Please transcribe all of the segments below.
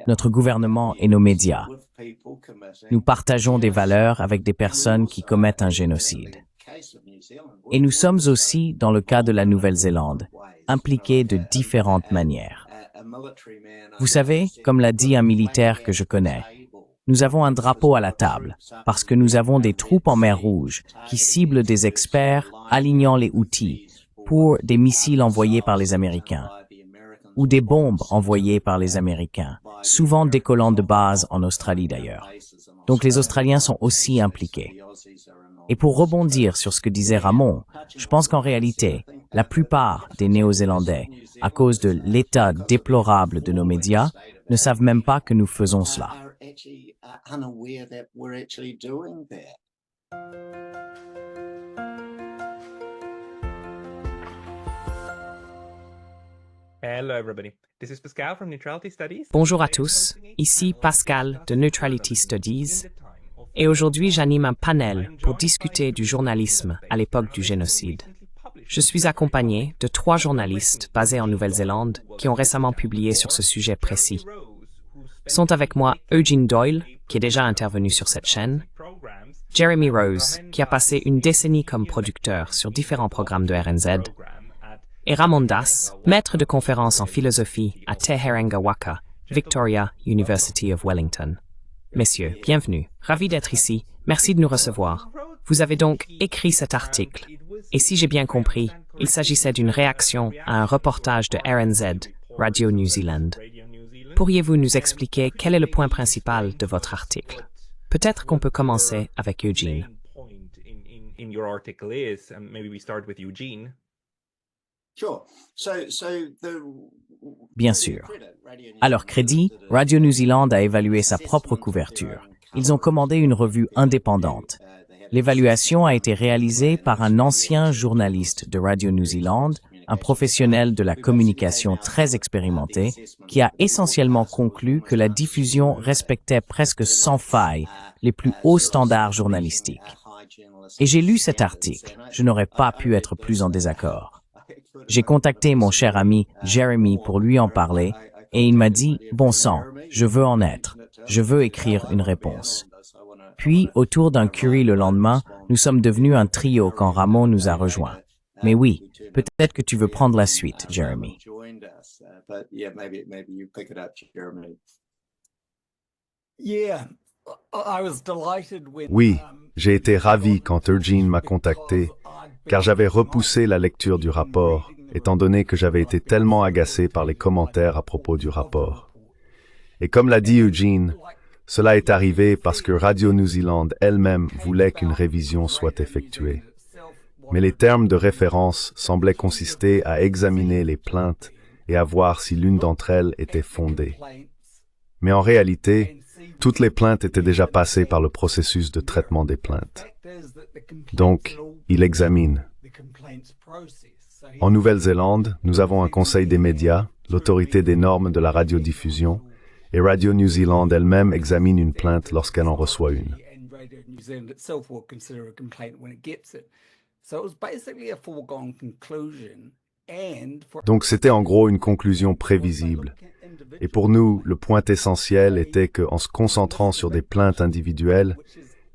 Notre gouvernement et nos médias. Nous partageons des valeurs avec des personnes qui commettent un génocide. Et nous sommes aussi, dans le cas de la Nouvelle-Zélande, impliqués de différentes manières. Vous savez, comme l'a dit un militaire que je connais, nous avons un drapeau à la table parce que nous avons des troupes en mer Rouge qui ciblent des experts alignant les outils pour des missiles envoyés par les Américains ou des bombes envoyées par les Américains, souvent décollant de bases en Australie d'ailleurs. Donc les Australiens sont aussi impliqués. Et pour rebondir sur ce que disait Ramon, je pense qu'en réalité, la plupart des Néo-Zélandais, à cause de l'état déplorable de nos médias, ne savent même pas que nous faisons cela. Hello everybody. This is Pascal from Neutrality Studies. Bonjour à tous, ici Pascal de Neutrality Studies, et aujourd'hui j'anime un panel pour discuter du journalisme à l'époque du génocide. Je suis accompagné de 3 journalistes basés en Nouvelle-Zélande qui ont récemment publié sur ce sujet précis. Sont avec moi Eugene Doyle, qui est déjà intervenu sur cette chaîne, Jeremy Rose, qui a passé une décennie comme producteur sur différents programmes de RNZ, et Ramon Das, maître de conférences en philosophie à Te Herenga Waka, Victoria University of Wellington. Messieurs, bienvenue. Ravi d'être ici. Merci de nous recevoir. Vous avez donc écrit cet article. Et si j'ai bien compris, il s'agissait d'une réaction à un reportage de RNZ, Radio New Zealand. Pourriez-vous nous expliquer quel est le point principal de votre article? Peut-être qu'on peut commencer avec Eugene. Bien sûr. À leur crédit, Radio New Zealand a évalué sa propre couverture. Ils ont commandé une revue indépendante. L'évaluation a été réalisée par un ancien journaliste de Radio New Zealand, un professionnel de la communication très expérimenté, qui a essentiellement conclu que la diffusion respectait presque sans faille les plus hauts standards journalistiques. Et j'ai lu cet article. Je n'aurais pas pu être plus en désaccord. J'ai contacté mon cher ami Jeremy pour lui en parler et il m'a dit « Bon sang, je veux en être. Je veux écrire une réponse. » Puis, autour d'un curry le lendemain, nous sommes devenus un trio quand Ramon nous a rejoints. Mais oui, peut-être que tu veux prendre la suite, Jeremy. Oui, j'ai été ravi quand Eugene m'a contacté, car j'avais repoussé la lecture du rapport, étant donné que j'avais été tellement agacé par les commentaires à propos du rapport. Et comme l'a dit Eugene, cela est arrivé parce que Radio New Zealand elle-même voulait qu'une révision soit effectuée. Mais les termes de référence semblaient consister à examiner les plaintes et à voir si l'une d'entre elles était fondée. Mais en réalité, toutes les plaintes étaient déjà passées par le processus de traitement des plaintes. Donc, il examine. En Nouvelle-Zélande, nous avons un conseil des médias, l'autorité des normes de la radiodiffusion, et Radio New Zealand elle-même examine une plainte lorsqu'elle en reçoit une. Donc c'était en gros une conclusion prévisible. Et pour nous, le point essentiel était qu'en se concentrant sur des plaintes individuelles,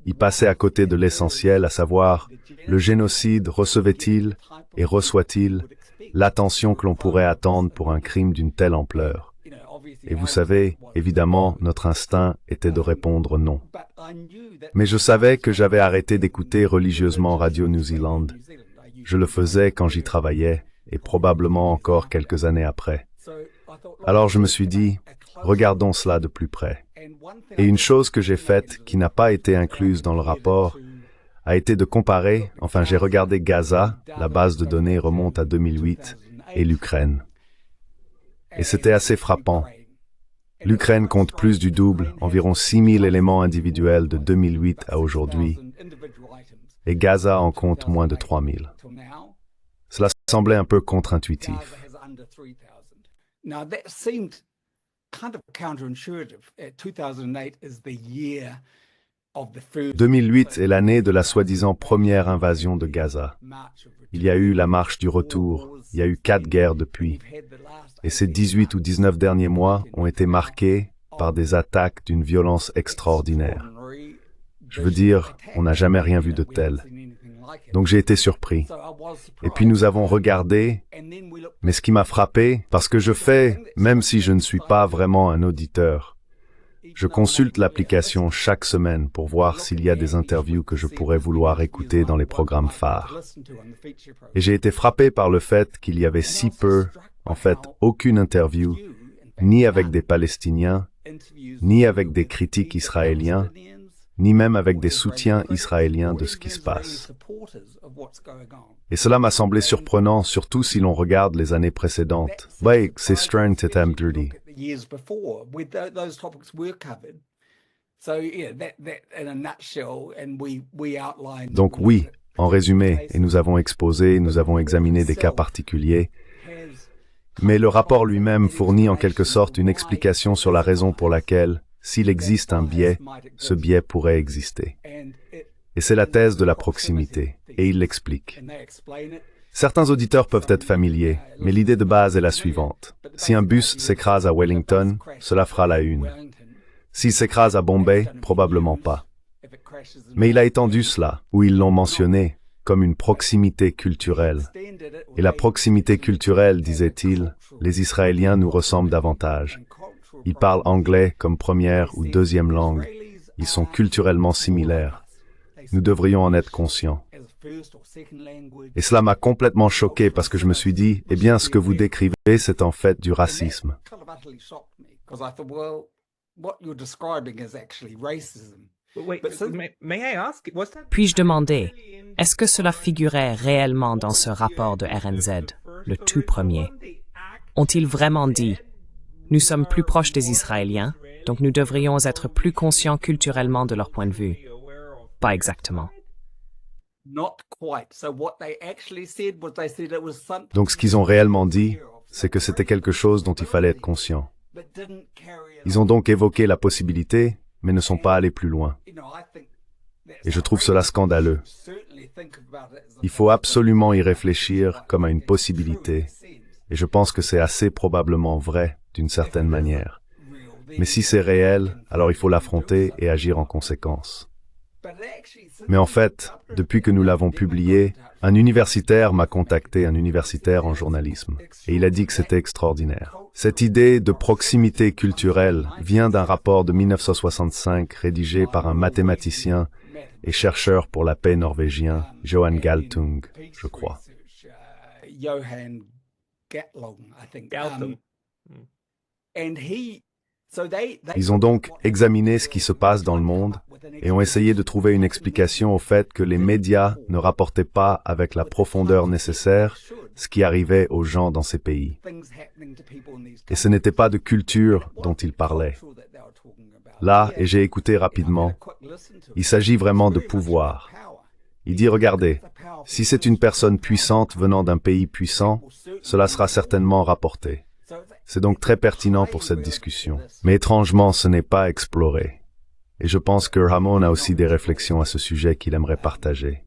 il passait à côté de l'essentiel, à savoir, le génocide recevait-il et reçoit-il l'attention que l'on pourrait attendre pour un crime d'une telle ampleur? Et vous savez, évidemment, notre instinct était de répondre non. Mais je savais que j'avais arrêté d'écouter religieusement Radio New Zealand. Je le faisais quand j'y travaillais, et probablement encore quelques années après. Alors je me suis dit, regardons cela de plus près. Et une chose que j'ai faite, qui n'a pas été incluse dans le rapport, a été de comparer, enfin j'ai regardé Gaza, la base de données remonte à 2008, et l'Ukraine. Et c'était assez frappant. L'Ukraine compte plus du double, environ 6000 éléments individuels de 2008 à aujourd'hui, et Gaza en compte moins de 3000. Cela semblait un peu contre-intuitif. kind of counterintuitive. 2008 is the year 2008 est l'année de la soi-disant première invasion de Gaza. Il y a eu la marche du retour, il y a eu 4 guerres depuis. Et ces 18 ou 19 derniers mois ont été marqués par des attaques d'une violence extraordinaire. Je veux dire, on n'a jamais rien vu de tel. Donc j'ai été surpris. Et puis nous avons regardé, mais ce qui m'a frappé, parce que je fais, même si je ne suis pas vraiment un auditeur, je consulte l'application chaque semaine pour voir s'il y a des interviews que je pourrais vouloir écouter dans les programmes phares. Et j'ai été frappé par le fait qu'il y avait si peu, en fait, aucune interview, ni avec des Palestiniens, ni avec des critiques israéliens, ni même avec des soutiens israéliens de ce qui se passe. Et cela m'a semblé surprenant, surtout si l'on regarde les années précédentes. Ouais, c'est Stern Tetam Dirty. Donc oui, en résumé, et nous avons exposé, nous avons examiné des cas particuliers, mais le rapport lui-même fournit en quelque sorte une explication sur la raison pour laquelle, s'il existe un biais, ce biais pourrait exister. Et c'est la thèse de la proximité, et il l'explique. Certains auditeurs peuvent être familiers, mais l'idée de base est la suivante. Si un bus s'écrase à Wellington, cela fera la une. S'il s'écrase à Bombay, probablement pas. Mais il a étendu cela, ou ils l'ont mentionné, comme une proximité culturelle. Et la proximité culturelle, disait-il, les Israéliens nous ressemblent davantage. Ils parlent anglais comme première ou deuxième langue. Ils sont culturellement similaires. Nous devrions en être conscients. Et cela m'a complètement choqué parce que je me suis dit, eh bien, ce que vous décrivez, c'est en fait du racisme. Puis-je demander, est-ce que cela figurait réellement dans ce rapport de RNZ, le tout premier? Ont-ils vraiment dit, nous sommes plus proches des Israéliens, donc nous devrions être plus conscients culturellement de leur point de vue? Pas exactement. Donc ce qu'ils ont réellement dit, c'est que c'était quelque chose dont il fallait être conscient. Ils ont donc évoqué la possibilité, mais ne sont pas allés plus loin. Et je trouve cela scandaleux. Il faut absolument y réfléchir comme à une possibilité, et je pense que c'est assez probablement vrai d'une certaine manière. Mais si c'est réel, alors il faut l'affronter et agir en conséquence. Mais en fait, depuis que nous l'avons publié, un universitaire m'a contacté, un universitaire en journalisme, et il a dit que c'était extraordinaire. Cette idée de proximité culturelle vient d'un rapport de 1965 rédigé par un mathématicien et chercheur pour la paix norvégien, Johan Galtung, je crois. Ils ont donc examiné ce qui se passe dans le monde et ont essayé de trouver une explication au fait que les médias ne rapportaient pas avec la profondeur nécessaire ce qui arrivait aux gens dans ces pays. Et ce n'était pas de culture dont ils parlaient. Là, et j'ai écouté rapidement, il s'agit vraiment de pouvoir. Il dit, regardez, si c'est une personne puissante venant d'un pays puissant, cela sera certainement rapporté. C'est donc très pertinent pour cette discussion. Mais étrangement, ce n'est pas exploré. Et je pense que Ramon a aussi des réflexions à ce sujet qu'il aimerait partager.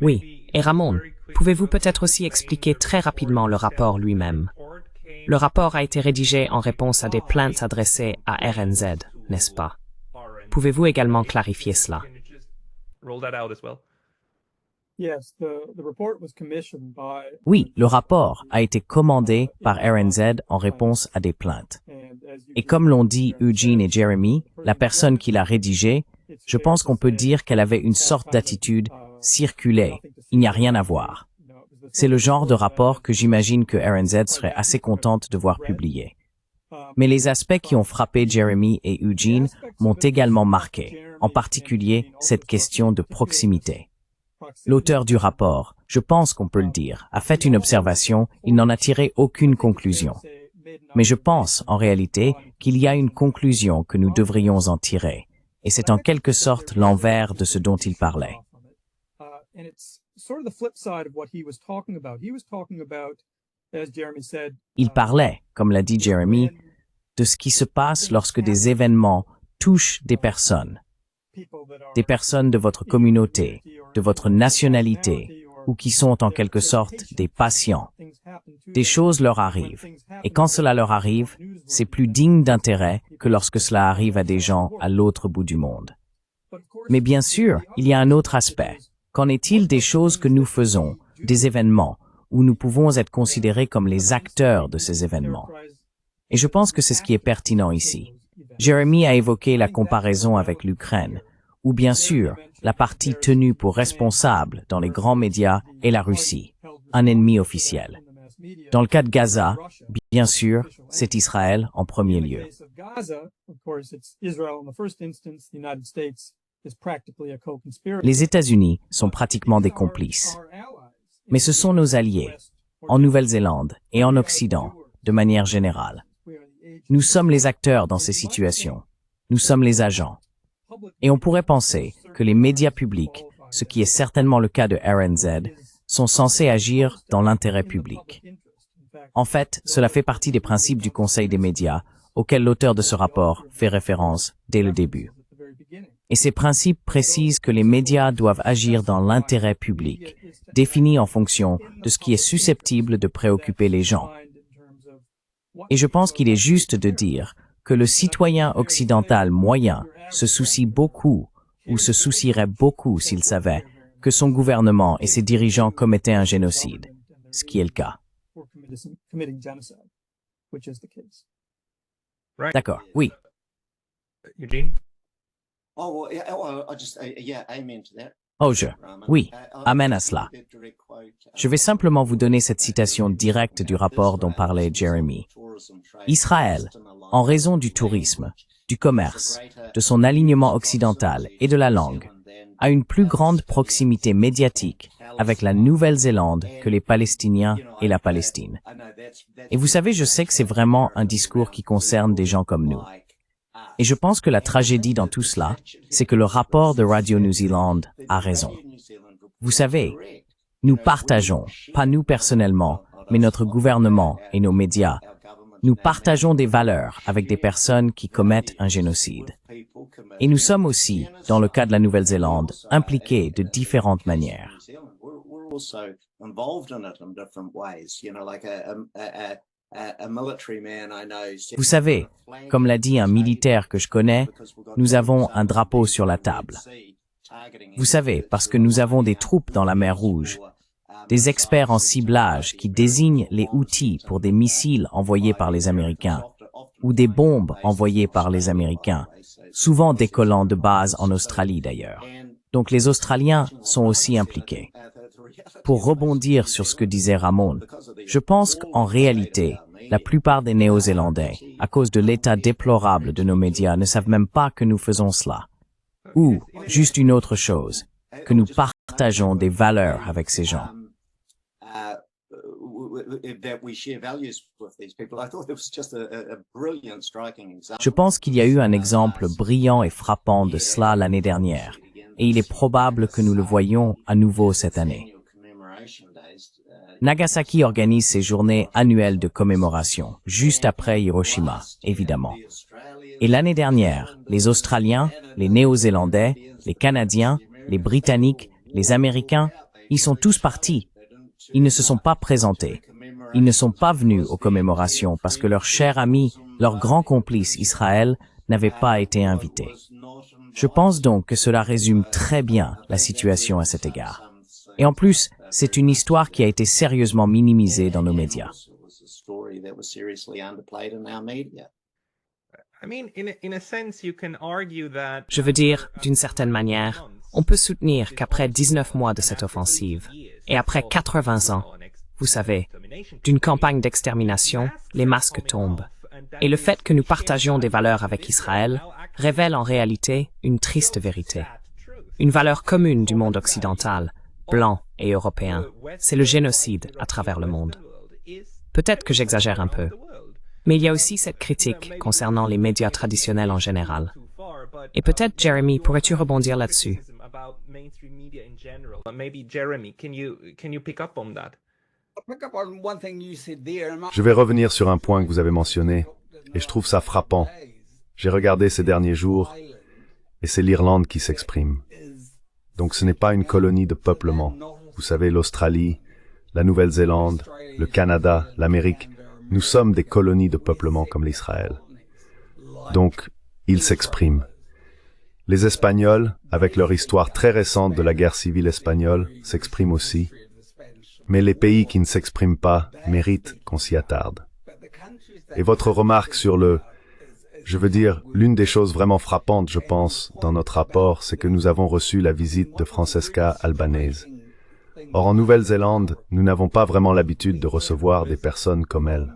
Oui, et Ramon, pouvez-vous peut-être aussi expliquer très rapidement le rapport lui-même? Le rapport a été rédigé en réponse à des plaintes adressées à RNZ, n'est-ce pas? Pouvez-vous également clarifier cela? Oui, le rapport a été commandé par RNZ en réponse à des plaintes. Et comme l'ont dit Eugene et Jeremy, la personne qui l'a rédigé, je pense qu'on peut dire qu'elle avait une sorte d'attitude circulée. Il n'y a rien à voir. C'est le genre de rapport que j'imagine que RNZ serait assez contente de voir publié. Mais les aspects qui ont frappé Jeremy et Eugene m'ont également marqué, en particulier cette question de proximité. L'auteur du rapport, je pense qu'on peut le dire, a fait une observation, il n'en a tiré aucune conclusion. Mais je pense, en réalité, qu'il y a une conclusion que nous devrions en tirer, et c'est en quelque sorte l'envers de ce dont il parlait. Il parlait, comme l'a dit Jeremy, de ce qui se passe lorsque des événements touchent des personnes de votre communauté, de votre nationalité, ou qui sont en quelque sorte des patients. Des choses leur arrivent, et quand cela leur arrive, c'est plus digne d'intérêt que lorsque cela arrive à des gens à l'autre bout du monde. Mais bien sûr, il y a un autre aspect. Qu'en est-il des choses que nous faisons, des événements, où nous pouvons être considérés comme les acteurs de ces événements? Et je pense que c'est ce qui est pertinent ici. Jeremy a évoqué la comparaison avec l'Ukraine, ou bien sûr, la partie tenue pour responsable dans les grands médias est la Russie, un ennemi officiel. Dans le cas de Gaza, bien sûr, c'est Israël en premier lieu. Les États-Unis sont pratiquement des complices. Mais ce sont nos alliés, en Nouvelle-Zélande et en Occident, de manière générale. Nous sommes les acteurs dans ces situations. Nous sommes les agents. Et on pourrait penser que les médias publics, ce qui est certainement le cas de RNZ, sont censés agir dans l'intérêt public. En fait, cela fait partie des principes du Conseil des médias, auquel l'auteur de ce rapport fait référence dès le début. Et ces principes précisent que les médias doivent agir dans l'intérêt public, défini en fonction de ce qui est susceptible de préoccuper les gens. Et je pense qu'il est juste de dire que le citoyen occidental moyen se soucie beaucoup ou se soucierait beaucoup s'il savait que son gouvernement et ses dirigeants commettaient un génocide, ce qui est le cas. D'accord, oui. Eugene? Oui, amen à cela. Je vais simplement vous donner cette citation directe du rapport dont parlait Jeremy. Israël, en raison du tourisme, du commerce, de son alignement occidental et de la langue, a une plus grande proximité médiatique avec la Nouvelle-Zélande que les Palestiniens et la Palestine. Et vous savez, je sais que c'est vraiment un discours qui concerne des gens comme nous. Et je pense que la tragédie dans tout cela, c'est que le rapport de Radio New Zealand a raison. Vous savez, nous partageons, pas nous personnellement, mais notre gouvernement et nos médias, nous partageons des valeurs avec des personnes qui commettent un génocide. Et nous sommes aussi, dans le cas de la Nouvelle-Zélande, impliqués de différentes manières. Vous savez, comme l'a dit un militaire que je connais, nous avons un drapeau sur la table. Vous savez, parce que nous avons des troupes dans la mer Rouge, des experts en ciblage qui désignent les outils pour des missiles envoyés par les Américains, ou des bombes envoyées par les Américains, souvent décollant de base en Australie d'ailleurs. Donc les Australiens sont aussi impliqués. Pour rebondir sur ce que disait Ramon, je pense qu'en réalité, la plupart des Néo-Zélandais, à cause de l'état déplorable de nos médias, ne savent même pas que nous faisons cela. Ou, juste une autre chose, que nous partageons des valeurs avec ces gens. Je pense qu'il y a eu un exemple brillant et frappant de cela l'année dernière, et il est probable que nous le voyions à nouveau cette année. Nagasaki organise ses journées annuelles de commémoration, juste après Hiroshima, évidemment. Et l'année dernière, les Australiens, les Néo-Zélandais, les Canadiens, les Britanniques, les Américains, ils sont tous partis. Ils ne se sont pas présentés. Ils ne sont pas venus aux commémorations parce que leur cher ami, leur grand complice Israël, n'avait pas été invité. Je pense donc que cela résume très bien la situation à cet égard. Et en plus, c'est une histoire qui a été sérieusement minimisée dans nos médias. Je veux dire, d'une certaine manière, on peut soutenir qu'après 19 mois de cette offensive, et après 80 ans, vous savez, d'une campagne d'extermination, les masques tombent. Et le fait que nous partagions des valeurs avec Israël révèle en réalité une triste vérité. Une valeur commune du monde occidental, blanc et européen, c'est le génocide à travers le monde. Peut-être que j'exagère un peu, mais il y a aussi cette critique concernant les médias traditionnels en général. Et peut-être, Jeremy, pourrais-tu rebondir là-dessus? Maybe Jeremy, can you pick up on that? Je vais revenir sur un point que vous avez mentionné, et je trouve ça frappant. J'ai regardé ces derniers jours, et c'est l'Irlande qui s'exprime. Donc ce n'est pas une colonie de peuplement. Vous savez, l'Australie, la Nouvelle-Zélande, le Canada, l'Amérique, nous sommes des colonies de peuplement comme l'Israël. Donc, ils s'expriment. Les Espagnols, avec leur histoire très récente de la guerre civile espagnole, s'expriment aussi. Mais les pays qui ne s'expriment pas méritent qu'on s'y attarde. Et votre remarque sur je veux dire, l'une des choses vraiment frappantes, je pense, dans notre rapport, c'est que nous avons reçu la visite de Francesca Albanese. Or, en Nouvelle-Zélande, nous n'avons pas vraiment l'habitude de recevoir des personnes comme elle.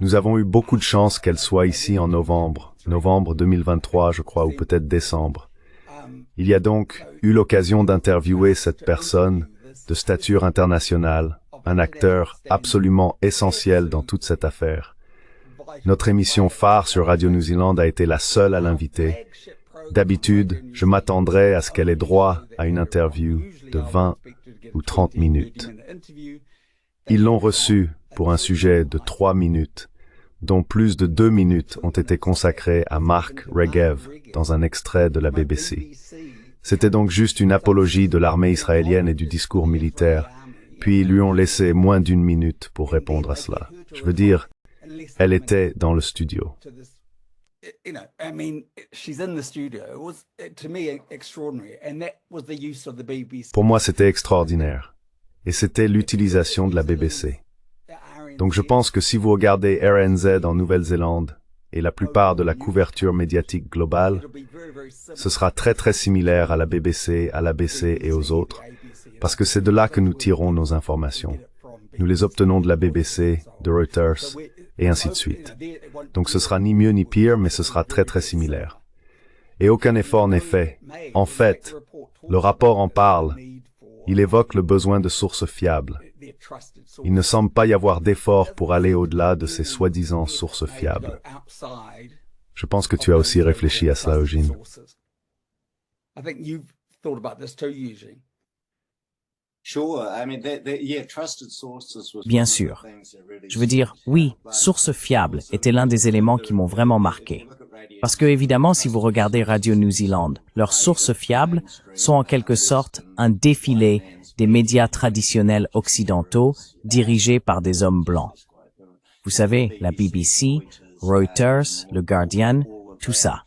Nous avons eu beaucoup de chance qu'elle soit ici en novembre 2023, je crois, ou peut-être décembre. Il y a donc eu l'occasion d'interviewer cette personne de stature internationale, un acteur absolument essentiel dans toute cette affaire. Notre émission phare sur Radio New Zealand a été la seule à l'inviter. D'habitude, je m'attendrais à ce qu'elle ait droit à une interview de 20 ou 30 minutes. Ils l'ont reçue pour un sujet de 3 minutes, dont plus de 2 minutes ont été consacrées à Mark Regev dans un extrait de la BBC. C'était donc juste une apologie de l'armée israélienne et du discours militaire, puis ils lui ont laissé moins d'1 minute pour répondre à cela. Je veux dire, elle était dans le studio. Pour moi, c'était extraordinaire. Et c'était l'utilisation de la BBC. Donc je pense que si vous regardez RNZ en Nouvelle-Zélande et la plupart de la couverture médiatique globale, ce sera très très similaire à la BBC, à l'ABC et aux autres, parce que c'est de là que nous tirons nos informations. Nous les obtenons de la BBC, de Reuters, et ainsi de suite. Donc ce sera ni mieux ni pire, mais ce sera très très similaire. Et aucun effort n'est fait. En fait, le rapport en parle. Il évoque le besoin de sources fiables. Il ne semble pas y avoir d'effort pour aller au-delà de ces soi-disant sources fiables. Je pense que tu as aussi réfléchi à cela, Eugene. Bien sûr. Je veux dire, oui, sources fiables était l'un des éléments qui m'ont vraiment marqué. Parce que, évidemment, si vous regardez Radio New Zealand, leurs sources fiables sont en quelque sorte un défilé des médias traditionnels occidentaux dirigés par des hommes blancs. Vous savez, la BBC, Reuters, le Guardian, tout ça.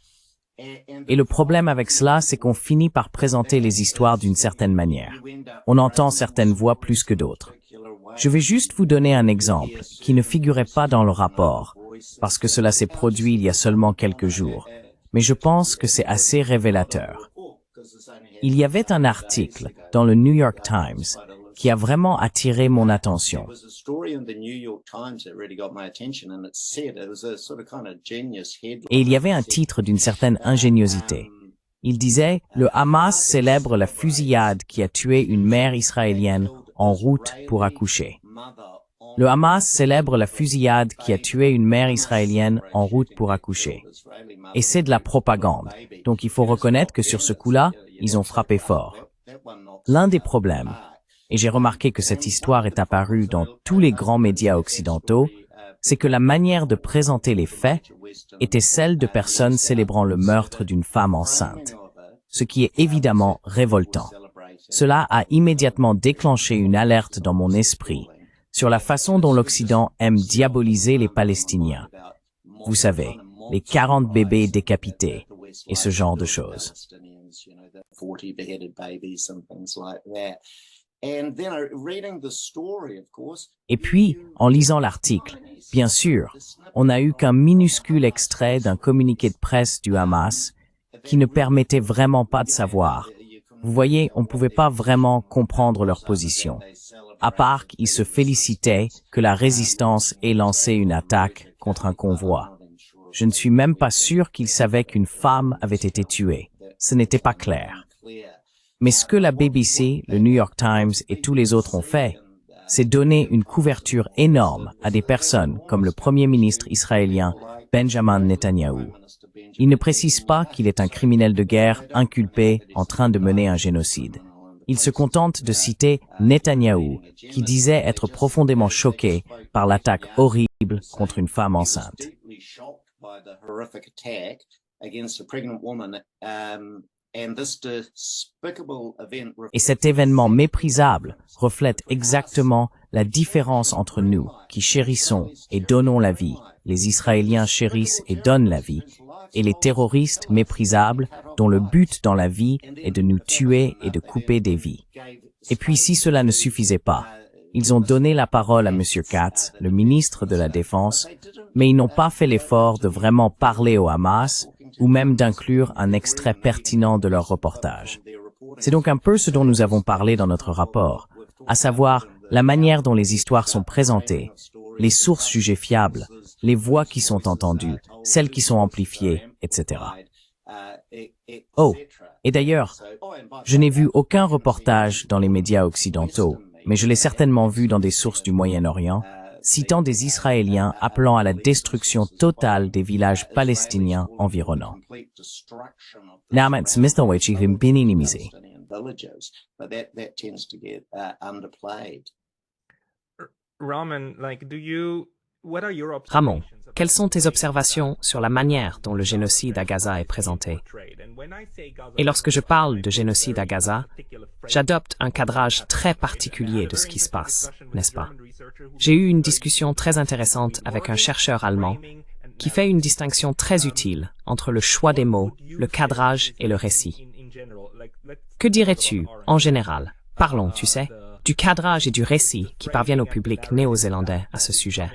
Et le problème avec cela, c'est qu'on finit par présenter les histoires d'une certaine manière. On entend certaines voix plus que d'autres. Je vais juste vous donner un exemple qui ne figurait pas dans le rapport, parce que cela s'est produit il y a seulement quelques jours, mais je pense que c'est assez révélateur. Il y avait un article dans le New York Times qui a vraiment attiré mon attention. Et il y avait un titre d'une certaine ingéniosité. Il disait « Le Hamas célèbre la fusillade qui a tué une mère israélienne en route pour accoucher ». Le Hamas célèbre la fusillade qui a tué une mère israélienne en route pour accoucher. Et c'est de la propagande. Donc il faut reconnaître que sur ce coup-là, ils ont frappé fort. L'un des problèmes, et j'ai remarqué que cette histoire est apparue dans tous les grands médias occidentaux, c'est que la manière de présenter les faits était celle de personnes célébrant le meurtre d'une femme enceinte, ce qui est évidemment révoltant. Cela a immédiatement déclenché une alerte dans mon esprit sur la façon dont l'Occident aime diaboliser les Palestiniens. Vous savez, les 40 bébés décapités et ce genre de choses. Et puis, en lisant l'article, bien sûr, on n'a eu qu'un minuscule extrait d'un communiqué de presse du Hamas qui ne permettait vraiment pas de savoir. Vous voyez, on ne pouvait pas vraiment comprendre leur position, à part qu'ils se félicitaient que la résistance ait lancé une attaque contre un convoi. Je ne suis même pas sûr qu'ils savaient qu'une femme avait été tuée. Ce n'était pas clair. Mais ce que la BBC, le New York Times et tous les autres ont fait, c'est donner une couverture énorme à des personnes comme le Premier ministre israélien Benjamin Netanyahou. Il ne précise pas qu'il est un criminel de guerre inculpé en train de mener un génocide. Il se contente de citer Netanyahou, qui disait être profondément choqué par l'attaque horrible contre une femme enceinte. Et cet événement méprisable reflète exactement la différence entre nous, qui chérissons et donnons la vie, les Israéliens chérissent et donnent la vie, et les terroristes méprisables dont le but dans la vie est de nous tuer et de couper des vies. Et puis si cela ne suffisait pas, ils ont donné la parole à M. Katz, le ministre de la Défense, mais ils n'ont pas fait l'effort de vraiment parler au Hamas ou même d'inclure un extrait pertinent de leur reportage. C'est donc un peu ce dont nous avons parlé dans notre rapport, à savoir la manière dont les histoires sont présentées, les sources jugées fiables, les voix qui sont entendues, celles qui sont amplifiées, etc. Oh, et d'ailleurs, je n'ai vu aucun reportage dans les médias occidentaux, mais je l'ai certainement vu dans des sources du Moyen-Orient, citant des Israéliens appelant à la destruction totale des villages palestiniens environnants. Ramon, quelles sont tes observations sur la manière dont le génocide à Gaza est présenté? Et lorsque je parle de génocide à Gaza, j'adopte un cadrage très particulier de ce qui se passe, n'est-ce pas? J'ai eu une discussion très intéressante avec un chercheur allemand qui fait une distinction très utile entre le choix des mots, le cadrage et le récit. Que dirais-tu, en général, parlons, tu sais, du cadrage et du récit qui parviennent au public néo-zélandais à ce sujet?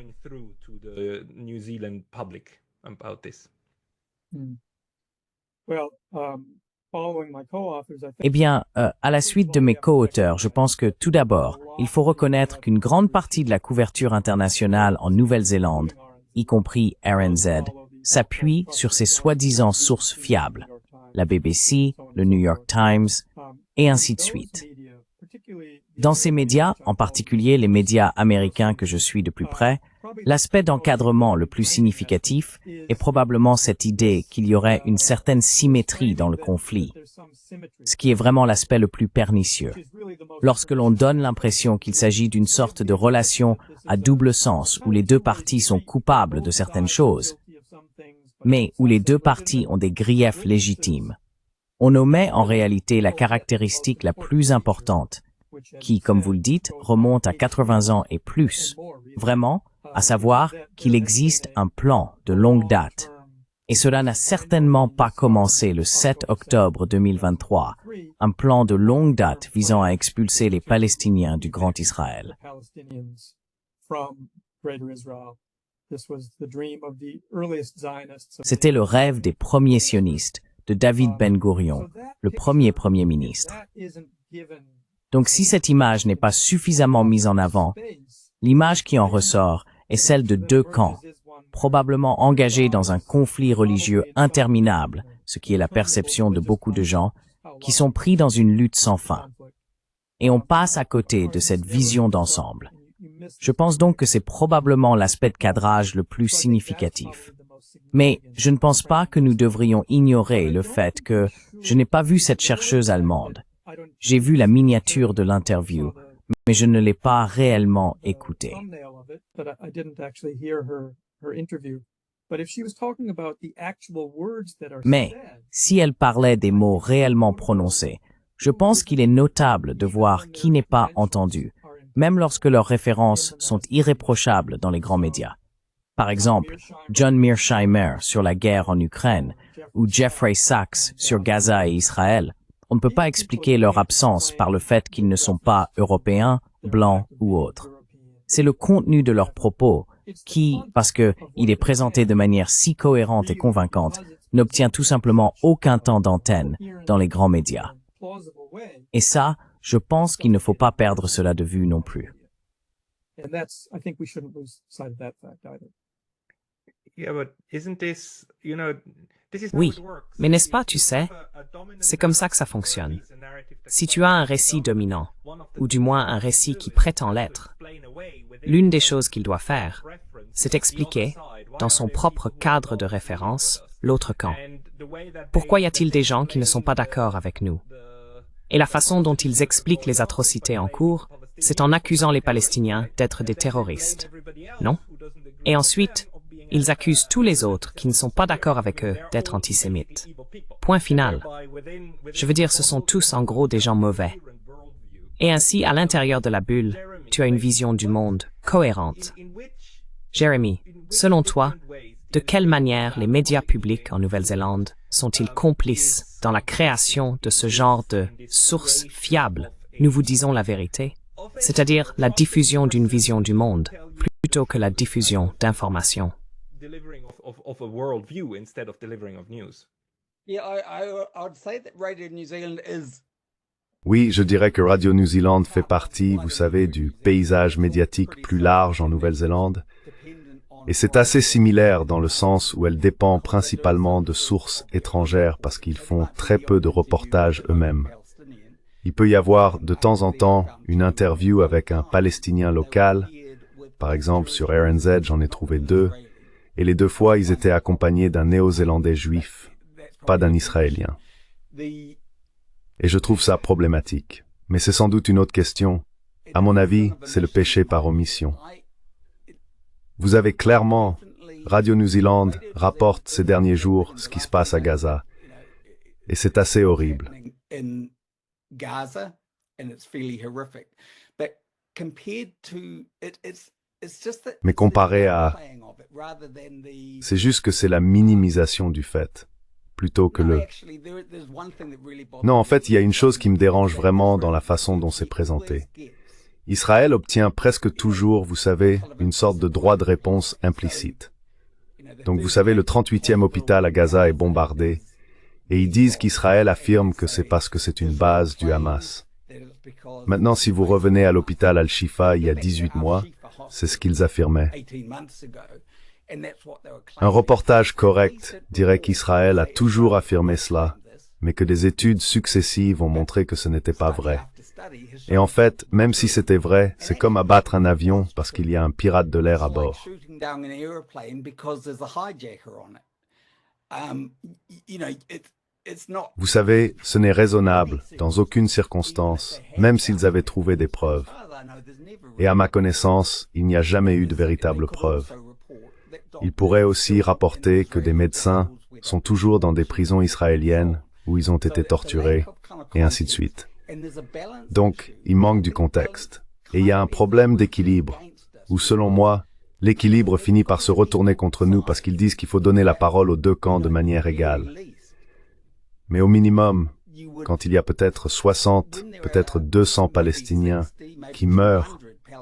Eh bien, à la suite de mes co-auteurs, je pense que tout d'abord, il faut reconnaître qu'une grande partie de la couverture internationale en Nouvelle-Zélande, y compris RNZ, s'appuie sur ces soi-disant sources fiables, la BBC, le New York Times, et ainsi de suite. Dans ces médias, en particulier les médias américains que je suis de plus près, l'aspect d'encadrement le plus significatif est probablement cette idée qu'il y aurait une certaine symétrie dans le conflit, ce qui est vraiment l'aspect le plus pernicieux. Lorsque l'on donne l'impression qu'il s'agit d'une sorte de relation à double sens où les deux parties sont coupables de certaines choses, mais où les deux parties ont des griefs légitimes, on omet en réalité la caractéristique la plus importante, qui, comme vous le dites, remonte à 80 ans et plus, vraiment, à savoir qu'il existe un plan de longue date. Et cela n'a certainement pas commencé le 7 octobre 2023, un plan de longue date visant à expulser les Palestiniens du Grand Israël. C'était le rêve des premiers sionistes, de David Ben-Gourion, le premier Premier ministre. Donc si cette image n'est pas suffisamment mise en avant, l'image qui en ressort est celle de deux camps, probablement engagés dans un conflit religieux interminable, ce qui est la perception de beaucoup de gens, qui sont pris dans une lutte sans fin. Et on passe à côté de cette vision d'ensemble. Je pense donc que c'est probablement l'aspect de cadrage le plus significatif. Mais je ne pense pas que nous devrions ignorer le fait que je n'ai pas vu cette chercheuse allemande. J'ai vu la miniature de l'interview, mais je ne l'ai pas réellement écoutée. Mais si elle parlait des mots réellement prononcés, je pense qu'il est notable de voir qui n'est pas entendu, même lorsque leurs références sont irréprochables dans les grands médias. Par exemple, John Mearsheimer sur la guerre en Ukraine ou Jeffrey Sachs sur Gaza et Israël. On ne peut pas expliquer leur absence par le fait qu'ils ne sont pas européens, blancs ou autres. C'est le contenu de leurs propos qui, parce que il est présenté de manière si cohérente et convaincante, n'obtient tout simplement aucun temps d'antenne dans les grands médias. Et ça, je pense qu'il ne faut pas perdre cela de vue non plus. Oui, mais n'est-ce pas, tu sais, c'est comme ça que ça fonctionne. Si tu as un récit dominant, ou du moins un récit qui prétend l'être, l'une des choses qu'il doit faire, c'est expliquer, dans son propre cadre de référence, l'autre camp. Pourquoi y a-t-il des gens qui ne sont pas d'accord avec nous? Et la façon dont ils expliquent les atrocités en cours, c'est en accusant les Palestiniens d'être des terroristes, non? Et ensuite, ils accusent tous les autres qui ne sont pas d'accord avec eux d'être antisémites. Point final. Je veux dire, ce sont tous en gros des gens mauvais. Et ainsi, à l'intérieur de la bulle, tu as une vision du monde cohérente. Jérémy, selon toi, de quelle manière les médias publics en Nouvelle-Zélande sont-ils complices dans la création de ce genre de sources fiables, nous vous disons la vérité, c'est-à-dire la diffusion d'une vision du monde, plutôt que la diffusion d'informations? Oui, je dirais que Radio New Zealand fait partie, vous savez, du paysage médiatique plus large en Nouvelle-Zélande. Et c'est assez similaire dans le sens où elle dépend principalement de sources étrangères parce qu'ils font très peu de reportages eux-mêmes. Il peut y avoir de temps en temps une interview avec un Palestinien local. Par exemple, sur RNZ, j'en ai trouvé 2. Et les 2 fois, ils étaient accompagnés d'un Néo-Zélandais juif, pas d'un Israélien. Et je trouve ça problématique. Mais c'est sans doute une autre question. À mon avis, c'est le péché par omission. Vous avez clairement, Radio New Zealand rapporte ces derniers jours ce qui se passe à Gaza. Et c'est assez horrible. Mais comparé à... C'est juste que c'est la minimisation du fait, plutôt que le... Non, en fait, il y a une chose qui me dérange vraiment dans la façon dont c'est présenté. Israël obtient presque toujours, vous savez, une sorte de droit de réponse implicite. Donc vous savez, le 38e hôpital à Gaza est bombardé, et ils disent qu'Israël affirme que c'est parce que c'est une base du Hamas. Maintenant, si vous revenez à l'hôpital Al-Shifa il y a 18 mois, c'est ce qu'ils affirmaient. Un reportage correct dirait qu'Israël a toujours affirmé cela, mais que des études successives ont montré que ce n'était pas vrai. Et en fait, même si c'était vrai, c'est comme abattre un avion parce qu'il y a un pirate de l'air à bord. Vous savez, ce n'est raisonnable, dans aucune circonstance, même s'ils avaient trouvé des preuves. Et à ma connaissance, il n'y a jamais eu de véritables preuves. Ils pourraient aussi rapporter que des médecins sont toujours dans des prisons israéliennes où ils ont été torturés, et ainsi de suite. Donc, il manque du contexte. Et il y a un problème d'équilibre, où selon moi, l'équilibre finit par se retourner contre nous parce qu'ils disent qu'il faut donner la parole aux 2 camps de manière égale. Mais au minimum, quand il y a peut-être 60, peut-être 200 Palestiniens qui meurent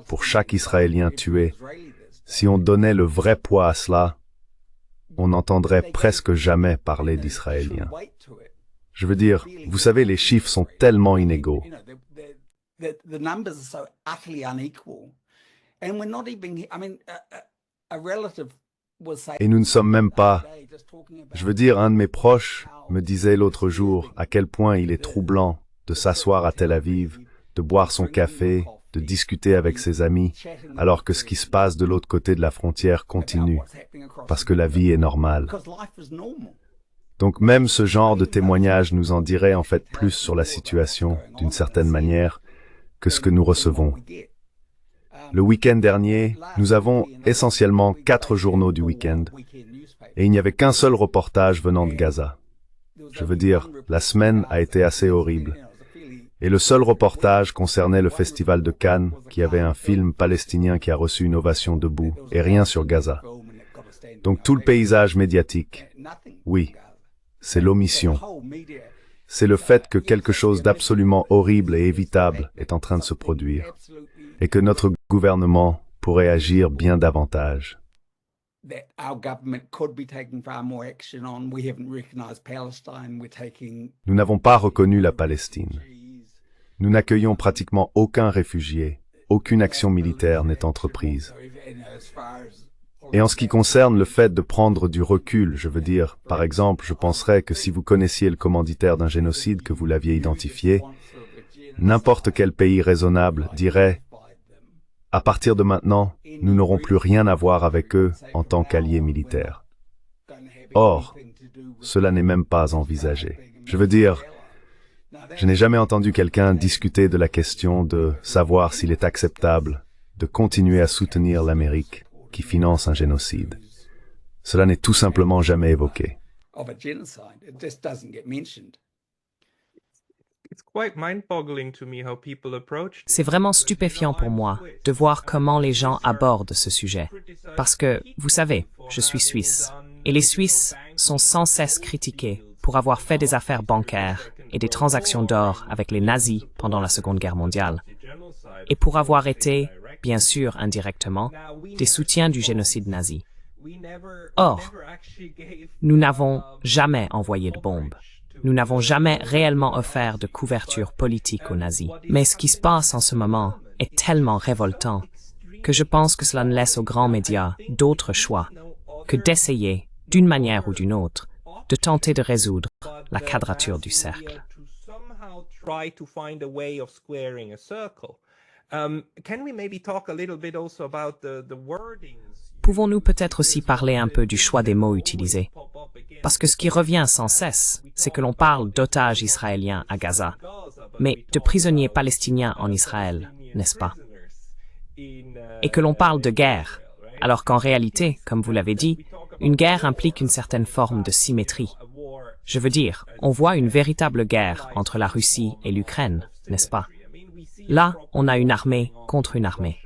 pour chaque Israélien tué, si on donnait le vrai poids à cela, on n'entendrait presque jamais parler d'Israéliens. Je veux dire, vous savez, les chiffres sont tellement inégaux. Et nous ne sommes même pas... Je veux dire, un de mes proches me disait l'autre jour à quel point il est troublant de s'asseoir à Tel Aviv, de boire son café, de discuter avec ses amis, alors que ce qui se passe de l'autre côté de la frontière continue, parce que la vie est normale. Donc même ce genre de témoignage nous en dirait en fait plus sur la situation, d'une certaine manière, que ce que nous recevons. Le week-end dernier, nous avons essentiellement 4 journaux du week-end, et il n'y avait qu'un seul reportage venant de Gaza. Je veux dire, la semaine a été assez horrible. Et le seul reportage concernait le festival de Cannes, qui avait un film palestinien qui a reçu une ovation debout, et rien sur Gaza. Donc tout le paysage médiatique, oui, c'est l'omission. C'est le fait que quelque chose d'absolument horrible et évitable est en train de se produire, et que notre gouvernement pourrait agir bien davantage. Nous n'avons pas reconnu la Palestine. Nous n'accueillons pratiquement aucun réfugié. Aucune action militaire n'est entreprise. Et en ce qui concerne le fait de prendre du recul, je veux dire, par exemple, je penserais que si vous connaissiez le commanditaire d'un génocide, que vous l'aviez identifié, n'importe quel pays raisonnable dirait À partir de maintenant, nous n'aurons plus rien à voir avec eux en tant qu'alliés militaires. Or, cela n'est même pas envisagé. Je veux dire, je n'ai jamais entendu quelqu'un discuter de la question de savoir s'il est acceptable de continuer à soutenir l'Amérique qui finance un génocide. Cela n'est tout simplement jamais évoqué. C'est vraiment stupéfiant pour moi de voir comment les gens abordent ce sujet. Parce que, vous savez, je suis suisse. Et les Suisses sont sans cesse critiqués pour avoir fait des affaires bancaires et des transactions d'or avec les nazis pendant la Seconde Guerre mondiale. Et pour avoir été, bien sûr indirectement, des soutiens du génocide nazi. Or, nous n'avons jamais envoyé de bombes. Nous n'avons jamais réellement offert de couverture politique aux nazis. Mais ce qui se passe en ce moment est tellement révoltant que je pense que cela ne laisse aux grands médias d'autre choix que d'essayer, d'une manière ou d'une autre, de tenter de résoudre la quadrature du cercle. Pouvons-nous peut-être aussi parler un peu du choix des mots utilisés? Parce que ce qui revient sans cesse, c'est que l'on parle d'otages israéliens à Gaza, mais de prisonniers palestiniens en Israël, n'est-ce pas? Et que l'on parle de guerre, alors qu'en réalité, comme vous l'avez dit, une guerre implique une certaine forme de symétrie. Je veux dire, on voit une véritable guerre entre la Russie et l'Ukraine, n'est-ce pas? Là, on a une armée contre une armée.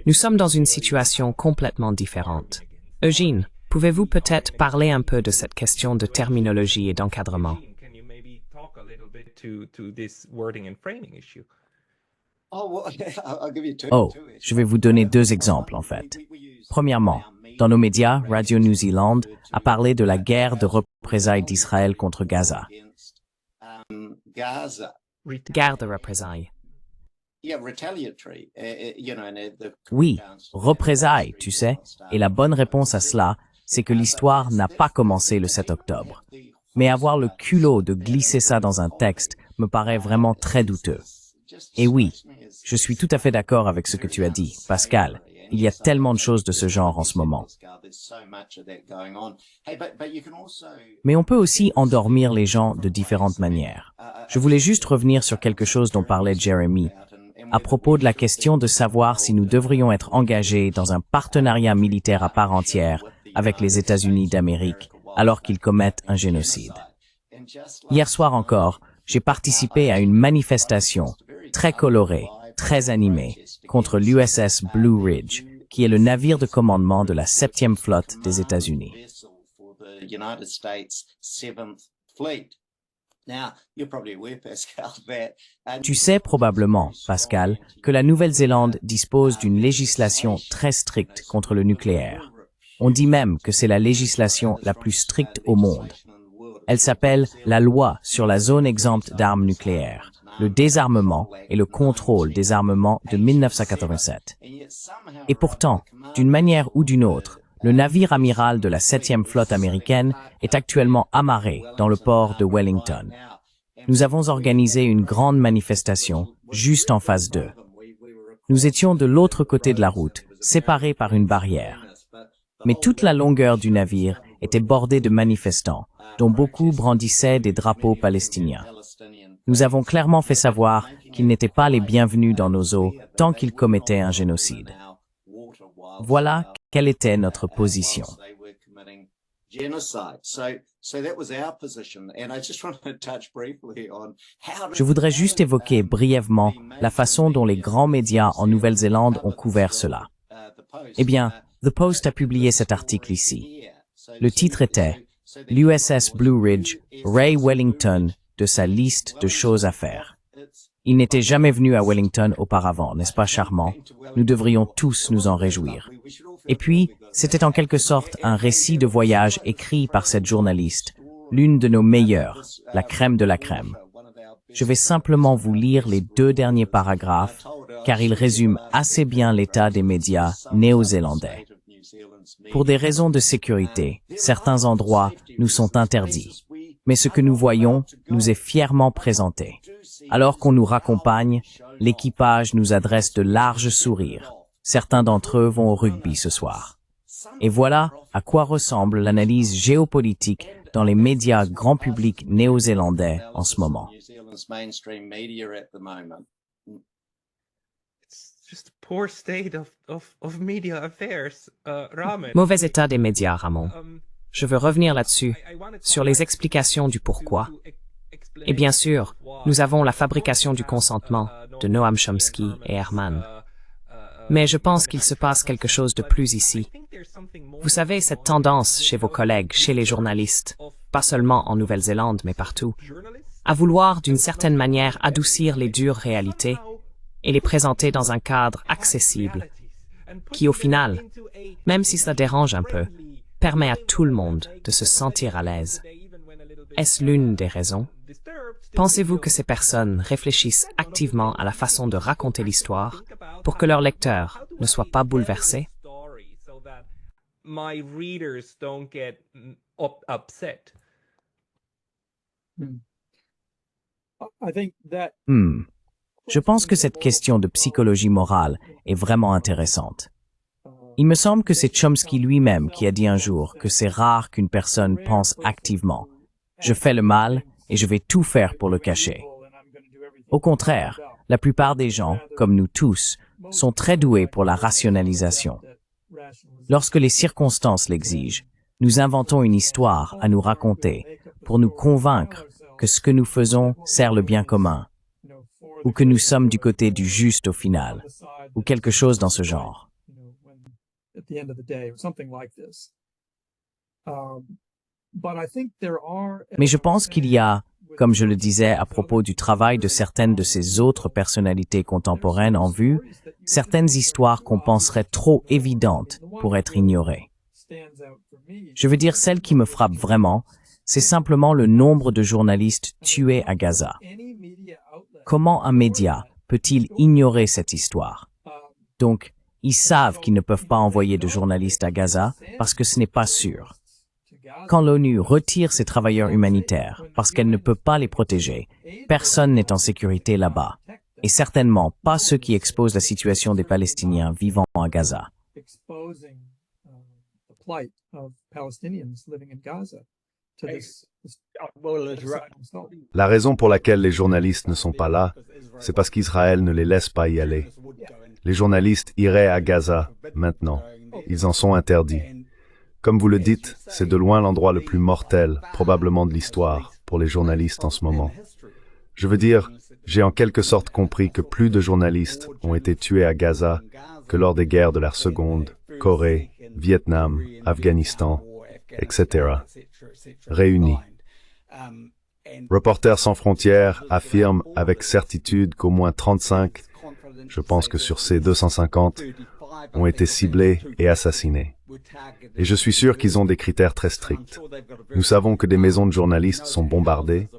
Nous sommes dans une situation complètement différente. Eugene, pouvez-vous peut-être parler un peu de cette question de terminologie et d'encadrement? Oh, je vais vous donner deux exemples en fait. Premièrement, dans nos médias, Radio New Zealand a parlé de la guerre de représailles d'Israël contre Gaza. Guerre de représailles. Oui, représailles, tu sais, et la bonne réponse à cela, c'est que l'histoire n'a pas commencé le 7 octobre. Mais avoir le culot de glisser ça dans un texte me paraît vraiment très douteux. Et oui, je suis tout à fait d'accord avec ce que tu as dit, Pascal. Il y a tellement de choses de ce genre en ce moment. Mais on peut aussi endormir les gens de différentes manières. Je voulais juste revenir sur quelque chose dont parlait Jeremy, à propos de la question de savoir si nous devrions être engagés dans un partenariat militaire à part entière avec les États-Unis d'Amérique, alors qu'ils commettent un génocide. Hier soir encore, j'ai participé à une manifestation très colorée, très animée, contre l'USS Blue Ridge, qui est le navire de commandement de la 7e flotte des États-Unis. Tu sais probablement, Pascal, que la Nouvelle-Zélande dispose d'une législation très stricte contre le nucléaire. On dit même que c'est la législation la plus stricte au monde. Elle s'appelle la loi sur la zone exempte d'armes nucléaires, le désarmement et le contrôle des armements de 1987. Et pourtant, d'une manière ou d'une autre, le navire amiral de la 7e flotte américaine est actuellement amarré dans le port de Wellington. Nous avons organisé une grande manifestation juste en phase 2. Nous étions de l'autre côté de la route, séparés par une barrière. Mais toute la longueur du navire était bordée de manifestants, dont beaucoup brandissaient des drapeaux palestiniens. Nous avons clairement fait savoir qu'ils n'étaient pas les bienvenus dans nos eaux tant qu'ils commettaient un génocide. Voilà quelle était notre position. Je voudrais juste évoquer brièvement la façon dont les grands médias en Nouvelle-Zélande ont couvert cela. Eh bien, The Post a publié cet article ici. Le titre était « L'USS Blue Ridge, Ray Wellington de sa liste de choses à faire ». Il n'était jamais venu à Wellington auparavant, n'est-ce pas charmant? Nous devrions tous nous en réjouir. Et puis, c'était en quelque sorte un récit de voyage écrit par cette journaliste, l'une de nos meilleures, la crème de la crème. Je vais simplement vous lire les 2 derniers paragraphes, car ils résument assez bien l'état des médias néo-zélandais. Pour des raisons de sécurité, certains endroits nous sont interdits. Mais ce que nous voyons nous est fièrement présenté. Alors qu'on nous raccompagne, l'équipage nous adresse de larges sourires. Certains d'entre eux vont au rugby ce soir. Et voilà à quoi ressemble l'analyse géopolitique dans les médias grand public néo-zélandais en ce moment. Mauvais état des médias, Ramon. Je veux revenir là-dessus, sur les explications du pourquoi. Et bien sûr, nous avons la fabrication du consentement de Noam Chomsky et Herman. Mais je pense qu'il se passe quelque chose de plus ici. Vous savez, cette tendance chez vos collègues, chez les journalistes, pas seulement en Nouvelle-Zélande, mais partout, à vouloir d'une certaine manière adoucir les dures réalités et les présenter dans un cadre accessible, qui au final, même si cela dérange un peu, permet à tout le monde de se sentir à l'aise. Est-ce l'une des raisons? Pensez-vous que ces personnes réfléchissent activement à la façon de raconter l'histoire pour que leurs lecteurs ne soient pas bouleversés? Je pense que cette question de psychologie morale est vraiment intéressante. Il me semble que c'est Chomsky lui-même qui a dit un jour que c'est rare qu'une personne pense activement. Je fais le mal et je vais tout faire pour le cacher. Au contraire, la plupart des gens, comme nous tous, sont très doués pour la rationalisation. Lorsque les circonstances l'exigent, nous inventons une histoire à nous raconter pour nous convaincre que ce que nous faisons sert le bien commun, ou que nous sommes du côté du juste au final, ou quelque chose dans ce genre. Mais je pense qu'il y a, comme je le disais à propos du travail de certaines de ces autres personnalités contemporaines en vue, certaines histoires qu'on penserait trop évidentes pour être ignorées. Je veux dire, celle qui me frappe vraiment, c'est simplement le nombre de journalistes tués à Gaza. Comment un média peut-il ignorer cette histoire? Donc, ils savent qu'ils ne peuvent pas envoyer de journalistes à Gaza parce que ce n'est pas sûr. Quand l'ONU retire ses travailleurs humanitaires parce qu'elle ne peut pas les protéger, personne n'est en sécurité là-bas, et certainement pas ceux qui exposent la situation des Palestiniens vivant à Gaza. La raison pour laquelle les journalistes ne sont pas là, c'est parce qu'Israël ne les laisse pas y aller. Les journalistes iraient à Gaza, maintenant. Ils en sont interdits. Comme vous le dites, c'est de loin l'endroit le plus mortel, probablement de l'histoire, pour les journalistes en ce moment. Je veux dire, j'ai en quelque sorte compris que plus de journalistes ont été tués à Gaza que lors des guerres de l'ère seconde, Corée, Vietnam, Afghanistan, etc. réunis. Reporters sans frontières affirme avec certitude qu'au moins 35, je pense que sur ces 250, ont été ciblés et assassinés. Et je suis sûr qu'ils ont des critères très stricts. Nous savons que des maisons de journalistes sont bombardées.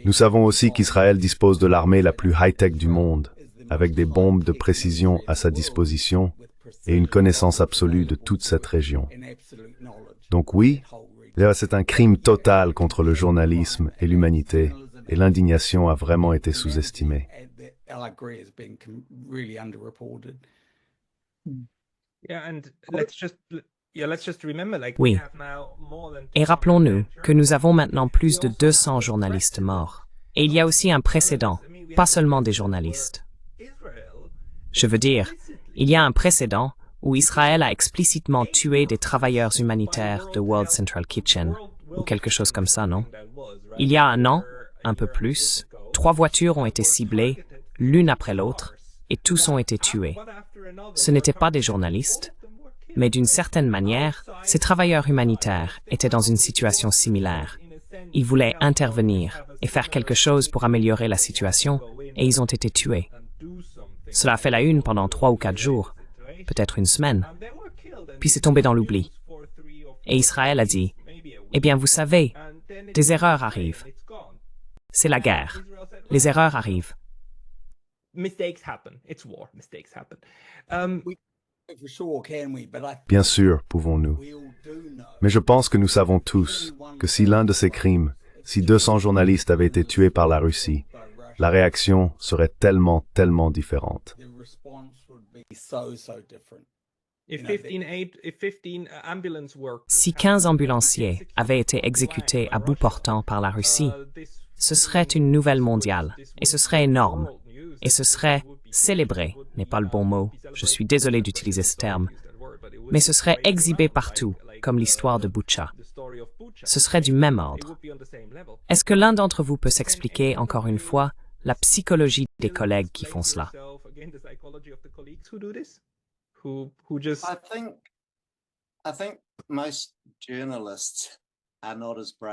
Nous savons aussi qu'Israël dispose de l'armée la plus high-tech du monde, avec des bombes de précision à sa disposition et une connaissance absolue de toute cette région. Donc oui, c'est un crime total contre le journalisme et l'humanité, et l'indignation a vraiment été sous-estimée. Oui. Et rappelons-nous que nous avons maintenant plus de 200 journalistes morts. Et il y a aussi un précédent, pas seulement des journalistes. Je veux dire, il y a un précédent où Israël a explicitement tué des travailleurs humanitaires de World Central Kitchen, ou quelque chose comme ça, non? Il y a un an, un peu plus, 3 voitures ont été ciblées, l'une après l'autre, et tous ont été tués. Ce n'étaient pas des journalistes, mais d'une certaine manière, ces travailleurs humanitaires étaient dans une situation similaire. Ils voulaient intervenir et faire quelque chose pour améliorer la situation, et ils ont été tués. Cela a fait la une pendant 3 ou 4 jours, peut-être une semaine. Puis c'est tombé dans l'oubli. Et Israël a dit, « Eh bien, vous savez, des erreurs arrivent. C'est la guerre. Les erreurs arrivent. » Bien sûr, pouvons-nous. Mais je pense que nous savons tous, que si l'un de ces crimes, si 200 journalistes avaient été tués par la Russie, la réaction serait tellement différente. Si 15 ambulanciers avaient été exécutés à bout portant par la Russie, ce serait une nouvelle mondiale, et ce serait énorme, et ce serait célébré, n'est pas le bon mot, je suis désolé d'utiliser ce terme, mais ce serait exhibé partout, comme l'histoire de Butcha. Ce serait du même ordre. Est-ce que l'un d'entre vous peut s'expliquer, encore une fois, la psychologie des collègues qui font cela?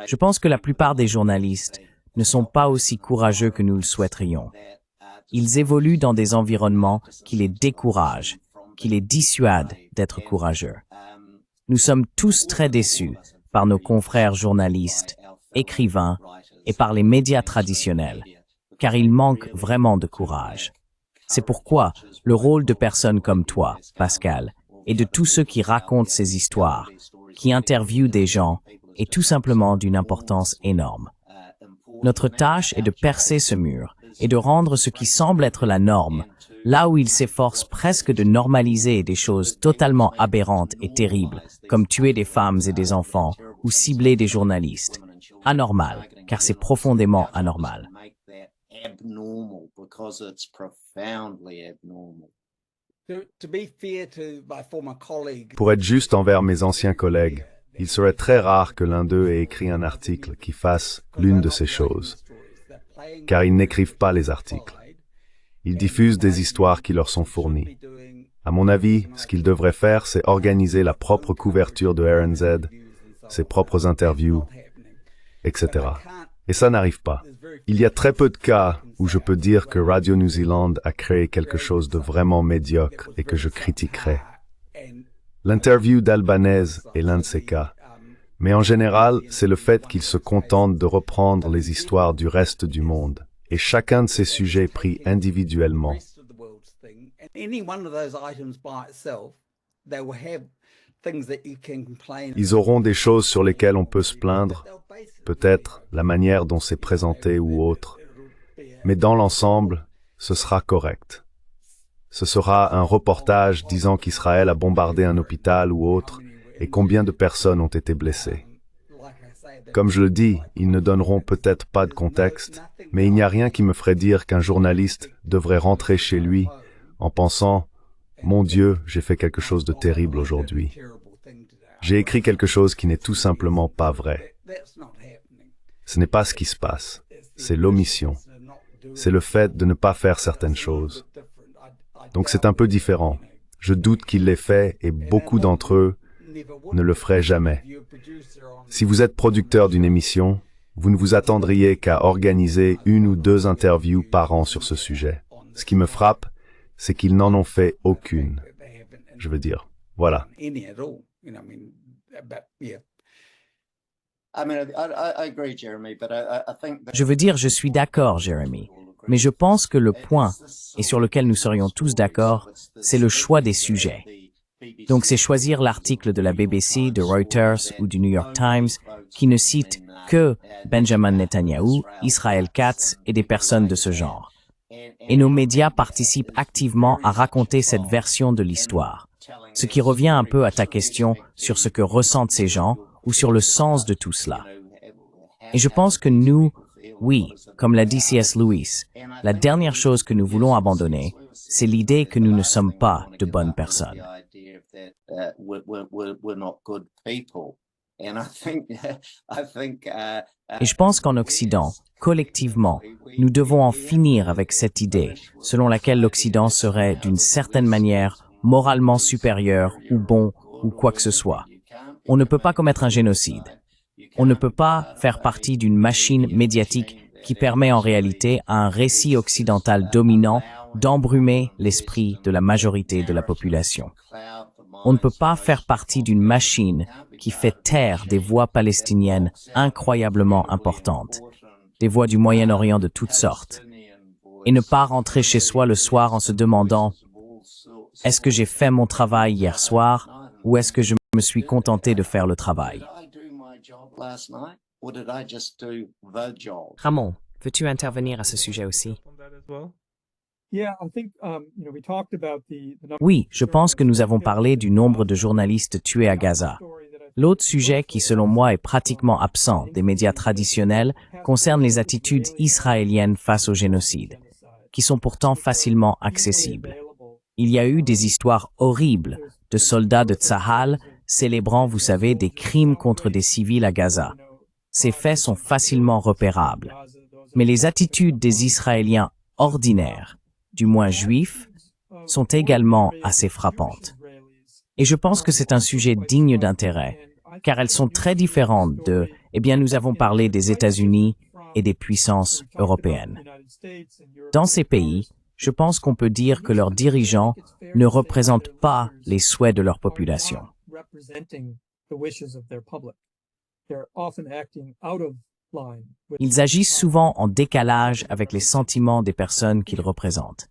Je pense que la plupart des journalistes ne sont pas aussi courageux que nous le souhaiterions. Ils évoluent dans des environnements qui les découragent, qui les dissuadent d'être courageux. Nous sommes tous très déçus par nos confrères journalistes, écrivains et par les médias traditionnels, car ils manquent vraiment de courage. C'est pourquoi le rôle de personnes comme toi, Pascal, et de tous ceux qui racontent ces histoires, qui interviewent des gens, est tout simplement d'une importance énorme. Notre tâche est de percer ce mur et de rendre ce qui semble être la norme, là où il s'efforce presque de normaliser des choses totalement aberrantes et terribles, comme tuer des femmes et des enfants ou cibler des journalistes. Anormal, car c'est profondément anormal. Pour être juste envers mes anciens collègues, il serait très rare que l'un d'eux ait écrit un article qui fasse l'une de ces choses, car ils n'écrivent pas les articles. Ils diffusent des histoires qui leur sont fournies. À mon avis, ce qu'ils devraient faire, c'est organiser la propre couverture de RNZ, ses propres interviews, etc. Et ça n'arrive pas. Il y a très peu de cas où je peux dire que Radio New Zealand a créé quelque chose de vraiment médiocre et que je critiquerais. L'interview d'Albanese est l'un de ces cas. Mais en général, c'est le fait qu'ils se contentent de reprendre les histoires du reste du monde, et chacun de ces sujets pris individuellement. Ils auront des choses sur lesquelles on peut se plaindre, peut-être la manière dont c'est présenté ou autre, mais dans l'ensemble, ce sera correct. Ce sera un reportage disant qu'Israël a bombardé un hôpital ou autre, et combien de personnes ont été blessées. Comme je le dis, ils ne donneront peut-être pas de contexte, mais il n'y a rien qui me ferait dire qu'un journaliste devrait rentrer chez lui en pensant « Mon Dieu, j'ai fait quelque chose de terrible aujourd'hui. J'ai écrit quelque chose qui n'est tout simplement pas vrai. » Ce n'est pas ce qui se passe, c'est l'omission. C'est le fait de ne pas faire certaines choses. Donc c'est un peu différent. Je doute qu'il l'ait fait et beaucoup d'entre eux ne le feraient jamais. Si vous êtes producteur d'une émission, vous ne vous attendriez qu'à organiser 1 ou 2 interviews par an sur ce sujet. Ce qui me frappe, c'est qu'ils n'en ont fait aucune. Je veux dire, voilà. Je veux dire, je suis d'accord, Jeremy. Mais je pense que le point, et sur lequel nous serions tous d'accord, c'est le choix des sujets. Donc c'est choisir l'article de la BBC, de Reuters ou du New York Times qui ne cite que Benjamin Netanyahou, Israel Katz et des personnes de ce genre. Et nos médias participent activement à raconter cette version de l'histoire, ce qui revient un peu à ta question sur ce que ressentent ces gens ou sur le sens de tout cela. Et je pense que nous, oui, comme l'a dit C.S. Lewis, la dernière chose que nous voulons abandonner, c'est l'idée que nous ne sommes pas de bonnes personnes. Et je pense qu'en Occident, collectivement, nous devons en finir avec cette idée selon laquelle l'Occident serait d'une certaine manière moralement supérieur ou bon ou quoi que ce soit. On ne peut pas commettre un génocide. On ne peut pas faire partie d'une machine médiatique qui permet en réalité à un récit occidental dominant d'embrumer l'esprit de la majorité de la population. On ne peut pas faire partie d'une machine qui fait taire des voix palestiniennes incroyablement importantes, des voix du Moyen-Orient de toutes sortes, et ne pas rentrer chez soi le soir en se demandant « Est-ce que j'ai fait mon travail hier soir ou est-ce que je me suis contenté de faire le travail ?» Ramon, veux-tu intervenir à ce sujet aussi? Oui, je pense que nous avons parlé du nombre de journalistes tués à Gaza. L'autre sujet qui, selon moi, est pratiquement absent des médias traditionnels concerne les attitudes israéliennes face au génocide, qui sont pourtant facilement accessibles. Il y a eu des histoires horribles de soldats de Tsahal célébrant, vous savez, des crimes contre des civils à Gaza. Ces faits sont facilement repérables. Mais les attitudes des Israéliens ordinaires, du moins juifs, sont également assez frappantes. Et je pense que c'est un sujet digne d'intérêt, car elles sont très différentes de, nous avons parlé des États-Unis et des puissances européennes. Dans ces pays, je pense qu'on peut dire que leurs dirigeants ne représentent pas les souhaits de leur population. Ils agissent souvent en décalage avec les sentiments des personnes qu'ils représentent.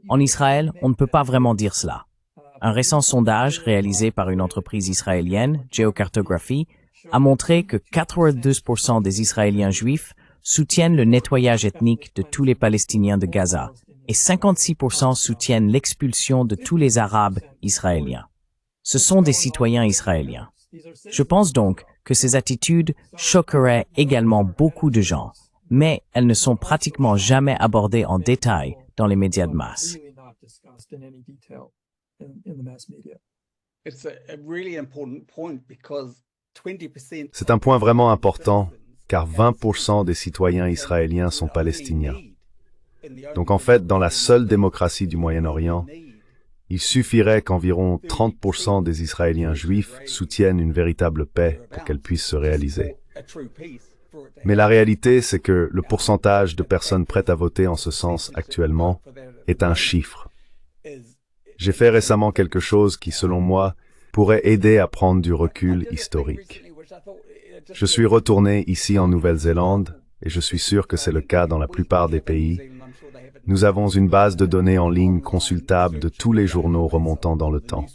En Israël, on ne peut pas vraiment dire cela. Un récent sondage réalisé par une entreprise israélienne, Geocartography, a montré que 92% des Israéliens juifs soutiennent le nettoyage ethnique de tous les Palestiniens de Gaza et 56% soutiennent l'expulsion de tous les Arabes israéliens. Ce sont des citoyens israéliens. Je pense donc que ces attitudes choqueraient également beaucoup de gens, mais elles ne sont pratiquement jamais abordées en détail dans les médias de masse. C'est un point vraiment important, car 20% des citoyens israéliens sont palestiniens. Donc en fait, dans la seule démocratie du Moyen-Orient, il suffirait qu'environ 30% des Israéliens juifs soutiennent une véritable paix pour qu'elle puisse se réaliser. Mais la réalité, c'est que le pourcentage de personnes prêtes à voter en ce sens actuellement est un chiffre. J'ai fait récemment quelque chose qui, selon moi, pourrait aider à prendre du recul historique. Je suis retourné ici en Nouvelle-Zélande, et je suis sûr que c'est le cas dans la plupart des pays. Nous avons une base de données en ligne consultable de tous les journaux remontant dans le temps.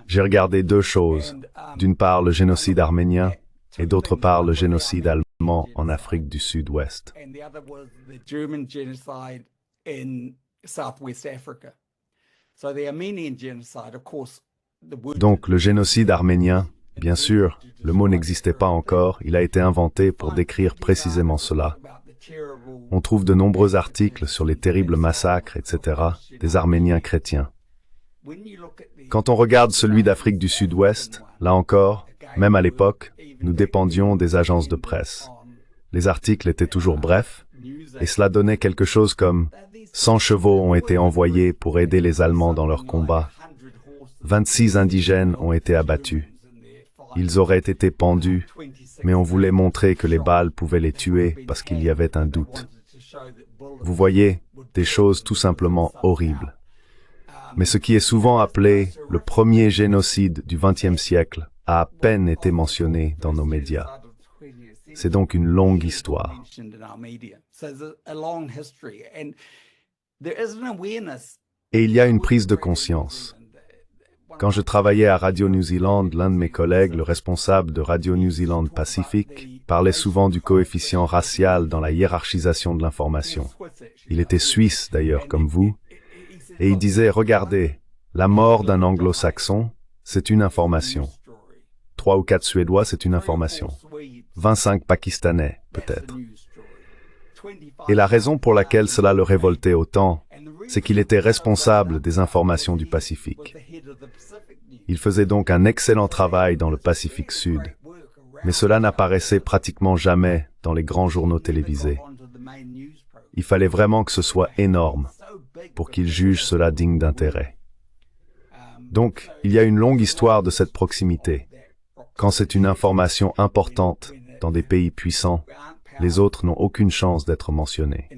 J'ai regardé deux choses. D'une part, le génocide arménien, et d'autre part, le génocide allemand en Afrique du Sud-Ouest. Donc, le génocide arménien, bien sûr, le mot n'existait pas encore, il a été inventé pour décrire précisément cela. On trouve de nombreux articles sur les terribles massacres, etc., des Arméniens chrétiens. Quand on regarde celui d'Afrique du Sud-Ouest, là encore, même à l'époque, nous dépendions des agences de presse. Les articles étaient toujours brefs, et cela donnait quelque chose comme 100 chevaux ont été envoyés pour aider les Allemands dans leur combat. 26 indigènes ont été abattus. Ils auraient été pendus, mais on voulait montrer que les balles pouvaient les tuer parce qu'il y avait un doute. Vous voyez, des choses tout simplement horribles. Mais ce qui est souvent appelé le premier génocide du XXe siècle a à peine été mentionné dans nos médias. C'est donc une longue histoire. Et il y a une prise de conscience. Quand je travaillais à Radio New Zealand, l'un de mes collègues, le responsable de Radio New Zealand Pacific, parlait souvent du coefficient racial dans la hiérarchisation de l'information. Il était suisse d'ailleurs, comme vous, et il disait, regardez, la mort d'un anglo-saxon, c'est une information. 3 ou 4 Suédois, c'est une information. 25 Pakistanais, peut-être. Et la raison pour laquelle cela le révoltait autant, c'est qu'il était responsable des informations du Pacifique. Il faisait donc un excellent travail dans le Pacifique Sud, mais cela n'apparaissait pratiquement jamais dans les grands journaux télévisés. Il fallait vraiment que ce soit énorme pour qu'il juge cela digne d'intérêt. Donc, il y a une longue histoire de cette proximité. Quand c'est une information importante dans des pays puissants, les autres n'ont aucune chance d'être mentionnés.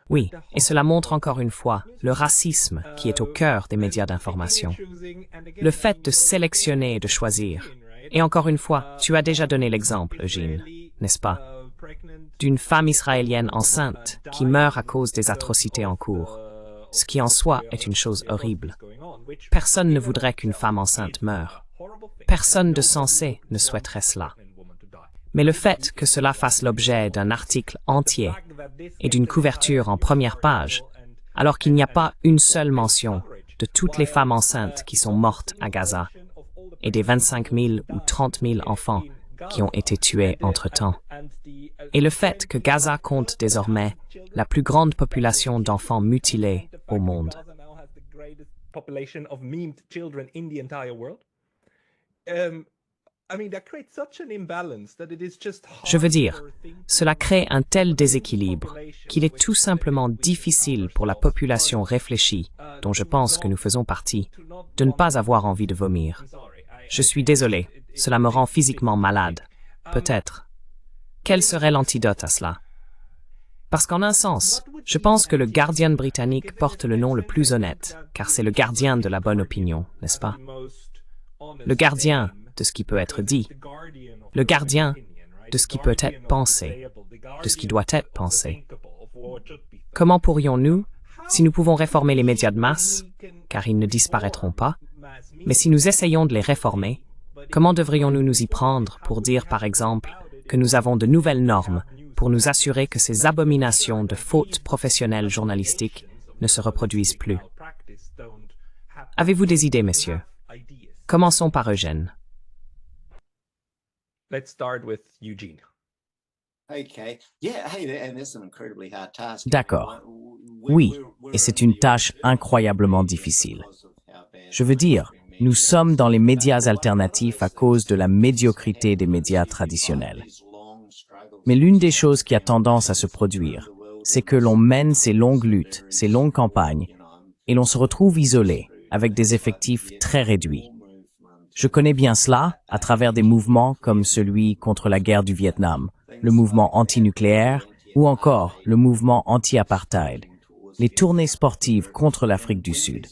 Oui, et cela montre encore une fois le racisme qui est au cœur des médias d'information. Le fait de sélectionner et de choisir. Et encore une fois, tu as déjà donné l'exemple, Eugene, n'est-ce pas, d'une femme israélienne enceinte qui meurt à cause des atrocités en cours. ce qui en soi est une chose horrible. Personne ne voudrait qu'une femme enceinte meure. Personne de sensé ne souhaiterait cela. Mais le fait que cela fasse l'objet d'un article entier et d'une couverture en première page, alors qu'il n'y a pas une seule mention de toutes les femmes enceintes qui sont mortes à Gaza et des 25 000 ou 30 000 enfants qui ont été tués entre-temps. Et le fait que Gaza compte désormais la plus grande population d'enfants mutilés au monde. Je veux dire, cela crée un tel déséquilibre qu'il est tout simplement difficile pour la population réfléchie, dont je pense que nous faisons partie, de ne pas avoir envie de vomir. Je suis désolé, cela me rend physiquement malade. Peut-être. Quel serait l'antidote à cela? Parce qu'en un sens, je pense que le Guardian britannique porte le nom le plus honnête, car c'est le gardien de la bonne opinion, n'est-ce pas? Le gardien de ce qui peut être dit, le gardien de ce qui peut être pensé, de ce qui doit être pensé. Comment pourrions-nous, si nous pouvons réformer les médias de masse, car ils ne disparaîtront pas, mais si nous essayons de les réformer, comment devrions-nous nous y prendre pour dire, par exemple, que nous avons de nouvelles normes pour nous assurer que ces abominations de fautes professionnelles journalistiques ne se reproduisent plus? Avez-vous des idées, messieurs? Commençons par Eugène. Let's start with Eugene. D'accord. Oui, et c'est une tâche incroyablement difficile. Je veux dire, nous sommes dans les médias alternatifs à cause de la médiocrité des médias traditionnels. Mais l'une des choses qui a tendance à se produire, c'est que l'on mène ces longues luttes, ces longues campagnes, et l'on se retrouve isolé, avec des effectifs très réduits. Je connais bien cela à travers des mouvements comme celui contre la guerre du Vietnam, le mouvement anti-nucléaire ou encore le mouvement anti-apartheid, les tournées sportives contre l'Afrique du Sud.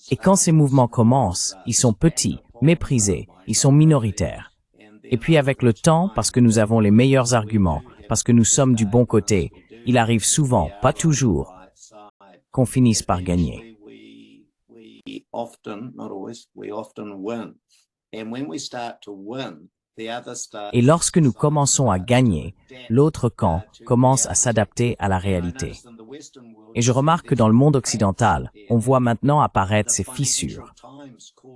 Et quand ces mouvements commencent, ils sont petits, méprisés, ils sont minoritaires. Et puis avec le temps, parce que nous avons les meilleurs arguments, parce que nous sommes du bon côté, il arrive souvent, pas toujours, qu'on finisse par gagner. Et lorsque nous commençons à gagner, l'autre camp commence à s'adapter à la réalité. Et je remarque que dans le monde occidental, on voit maintenant apparaître ces fissures.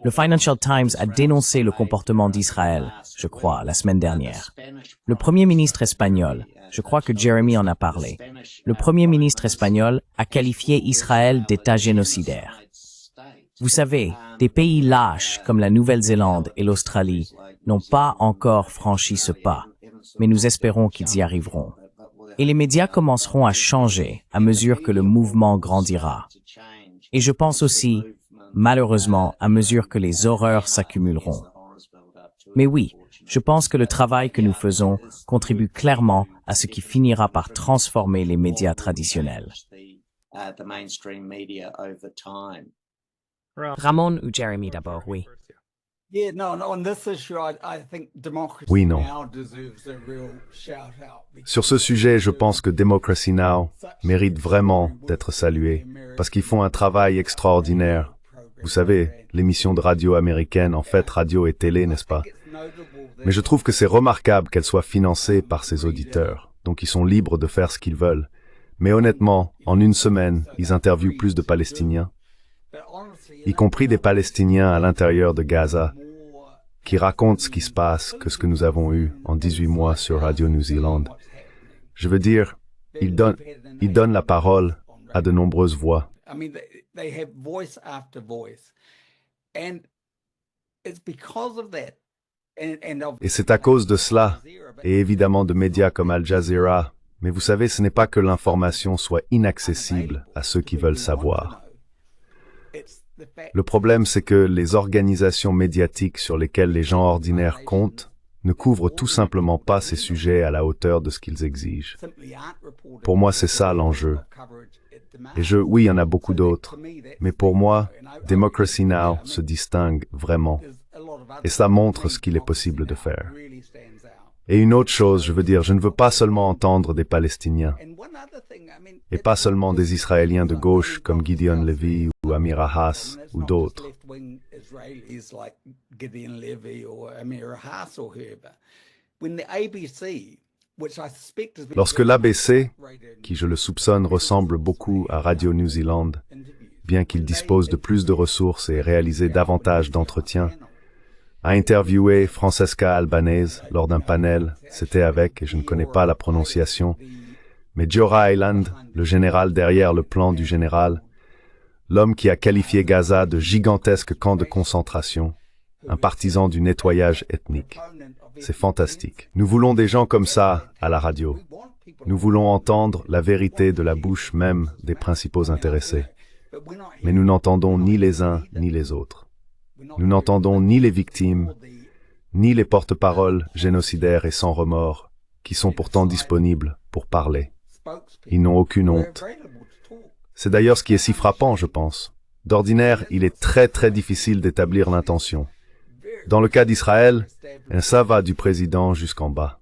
Le Financial Times a dénoncé le comportement d'Israël, je crois, la semaine dernière. Le Premier ministre espagnol, je crois que Jeremy en a parlé, le Premier ministre espagnol a qualifié Israël d'État génocidaire. Vous savez, des pays lâches comme la Nouvelle-Zélande et l'Australie n'ont pas encore franchi ce pas, mais nous espérons qu'ils y arriveront. Et les médias commenceront à changer à mesure que le mouvement grandira. Et je pense aussi, malheureusement, à mesure que les horreurs s'accumuleront. Mais oui, je pense que le travail que nous faisons contribue clairement à ce qui finira par transformer les médias traditionnels. Ramon ou Jeremy d'abord, oui. Oui, non. Sur ce sujet, je pense que Democracy Now! Mérite vraiment d'être salué, parce qu'ils font un travail extraordinaire. Vous savez, l'émission de radio américaine, en fait, radio et télé, n'est-ce pas? Mais je trouve que c'est remarquable qu'elle soit financée par ses auditeurs, donc ils sont libres de faire ce qu'ils veulent. Mais honnêtement, en une semaine, ils interviewent plus de Palestiniens, y compris des Palestiniens à l'intérieur de Gaza, qui racontent ce qui se passe que ce que nous avons eu en 18 mois sur Radio New Zealand. Je veux dire, ils donnent la parole à de nombreuses voix. Et c'est à cause de cela, et évidemment de médias comme Al Jazeera, mais vous savez, ce n'est pas que l'information soit inaccessible à ceux qui veulent savoir. Le problème, c'est que les organisations médiatiques sur lesquelles les gens ordinaires comptent ne couvrent tout simplement pas ces sujets à la hauteur de ce qu'ils exigent. Pour moi, c'est ça l'enjeu. Et oui, il y en a beaucoup d'autres, mais pour moi, Democracy Now! Se distingue vraiment. Et ça montre ce qu'il est possible de faire. Et une autre chose, je veux dire, je ne veux pas seulement entendre des Palestiniens, et pas seulement des Israéliens de gauche comme Gideon Levy ou Amir Haas ou d'autres. Lorsque l'ABC, qui je le soupçonne ressemble beaucoup à Radio New Zealand, bien qu'il dispose de plus de ressources et réalisé davantage d'entretiens, a interviewé Francesca Albanese lors d'un panel, c'était avec, et je ne connais pas la prononciation, mais Giora Eiland, le général derrière le plan du général, l'homme qui a qualifié Gaza de gigantesque camp de concentration, un partisan du nettoyage ethnique. C'est fantastique. Nous voulons des gens comme ça à la radio. Nous voulons entendre la vérité de la bouche même des principaux intéressés. Mais nous n'entendons ni les uns ni les autres. Nous n'entendons ni les victimes, ni les porte-paroles génocidaires et sans remords, qui sont pourtant disponibles pour parler. Ils n'ont aucune honte. C'est d'ailleurs ce qui est si frappant, je pense. D'ordinaire, il est très difficile d'établir l'intention. Dans le cas d'Israël, ça va du président jusqu'en bas.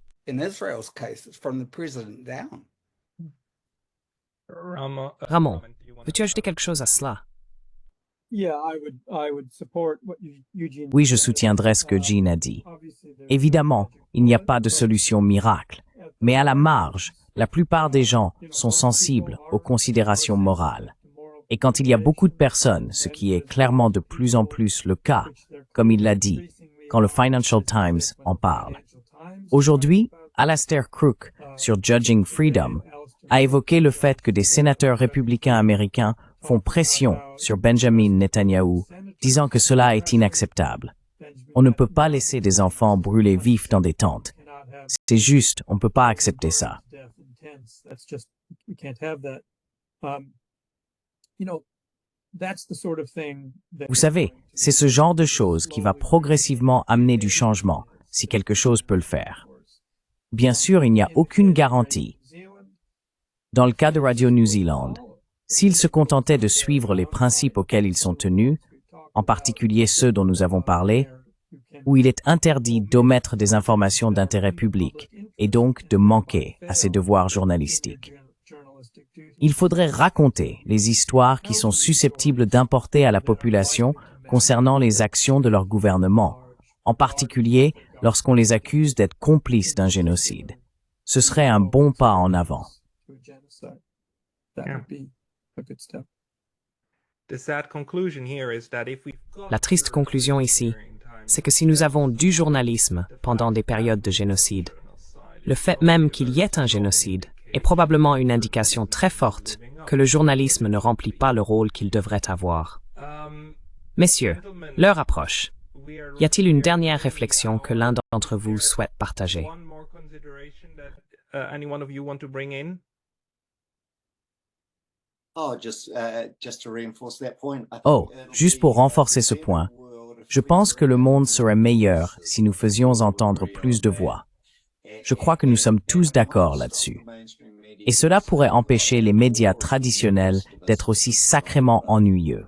Ramon, veux-tu ajouter quelque chose à cela? Oui, je soutiendrai ce que Jean a dit. Évidemment, il n'y a pas de solution miracle, mais à la marge, la plupart des gens sont sensibles aux considérations morales. Et quand il y a beaucoup de personnes, ce qui est clairement de plus en plus le cas, comme il l'a dit, quand le Financial Times en parle. Aujourd'hui, Alastair Crooke, sur Judging Freedom, a évoqué le fait que des sénateurs républicains américains font pression sur Benjamin Netanyahou, disant que cela est inacceptable. On ne peut pas laisser des enfants brûler vifs dans des tentes. C'est juste, on ne peut pas accepter ça. Vous savez, c'est ce genre de choses qui va progressivement amener du changement, si quelque chose peut le faire. Bien sûr, il n'y a aucune garantie. Dans le cas de Radio New Zealand, s'ils se contentaient de suivre les principes auxquels ils sont tenus, en particulier ceux dont nous avons parlé, où il est interdit d'omettre des informations d'intérêt public et donc de manquer à ses devoirs journalistiques. Il faudrait raconter les histoires qui sont susceptibles d'importer à la population concernant les actions de leur gouvernement, en particulier lorsqu'on les accuse d'être complices d'un génocide. Ce serait un bon pas en avant. La triste conclusion ici, c'est que si nous avons du journalisme pendant des périodes de génocide, le fait même qu'il y ait un génocide est probablement une indication très forte que le journalisme ne remplit pas le rôle qu'il devrait avoir. Messieurs, l'heure approche. Y a-t-il une dernière réflexion que l'un d'entre vous souhaite partager? Oh, juste pour renforcer ce point, je pense que le monde serait meilleur si nous faisions entendre plus de voix. Je crois que nous sommes tous d'accord là-dessus. Et cela pourrait empêcher les médias traditionnels d'être aussi sacrément ennuyeux.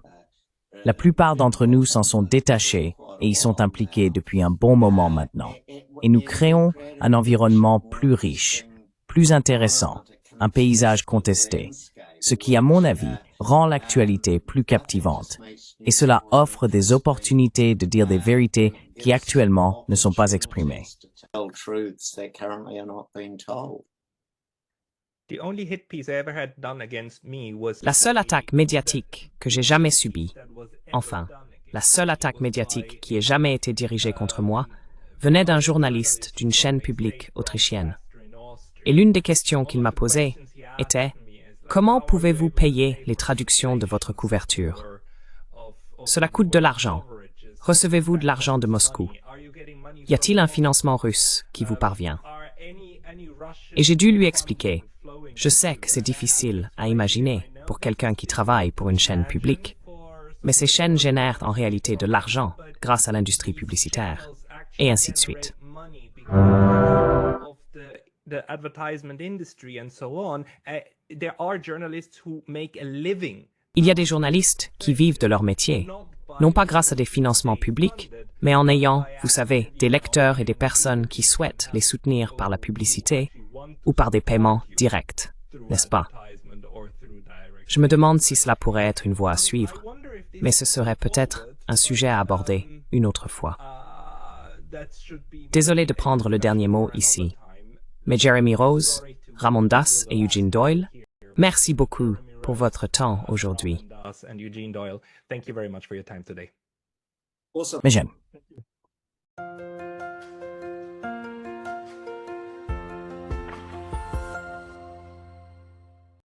La plupart d'entre nous s'en sont détachés et y sont impliqués depuis un bon moment maintenant. Et nous créons un environnement plus riche, plus intéressant, un paysage contesté, ce qui, à mon avis, rend l'actualité plus captivante. Et cela offre des opportunités de dire des vérités qui actuellement ne sont pas exprimées. La seule attaque médiatique que j'ai jamais subie, enfin, la seule attaque médiatique qui ait jamais été dirigée contre moi, venait d'un journaliste d'une chaîne publique autrichienne. Et l'une des questions qu'il m'a posées était « Comment pouvez-vous payer les traductions de votre couverture? Cela coûte de l'argent. Recevez-vous de l'argent de Moscou? Y a-t-il un financement russe qui vous parvient? » Et j'ai dû lui expliquer. Je sais que c'est difficile à imaginer pour quelqu'un qui travaille pour une chaîne publique, mais ces chaînes génèrent en réalité de l'argent grâce à l'industrie publicitaire, et ainsi de suite. Il y a des journalistes qui vivent de leur métier, non pas grâce à des financements publics, mais en ayant, vous savez, des lecteurs et des personnes qui souhaitent les soutenir par la publicité ou par des paiements directs, n'est-ce pas? Je me demande si cela pourrait être une voie à suivre, mais ce serait peut-être un sujet à aborder une autre fois. Désolé de prendre le dernier mot ici, mais Jeremy Rose, Ramon Das et Eugene Doyle, merci beaucoup pour votre temps aujourd'hui. Mais j'aime.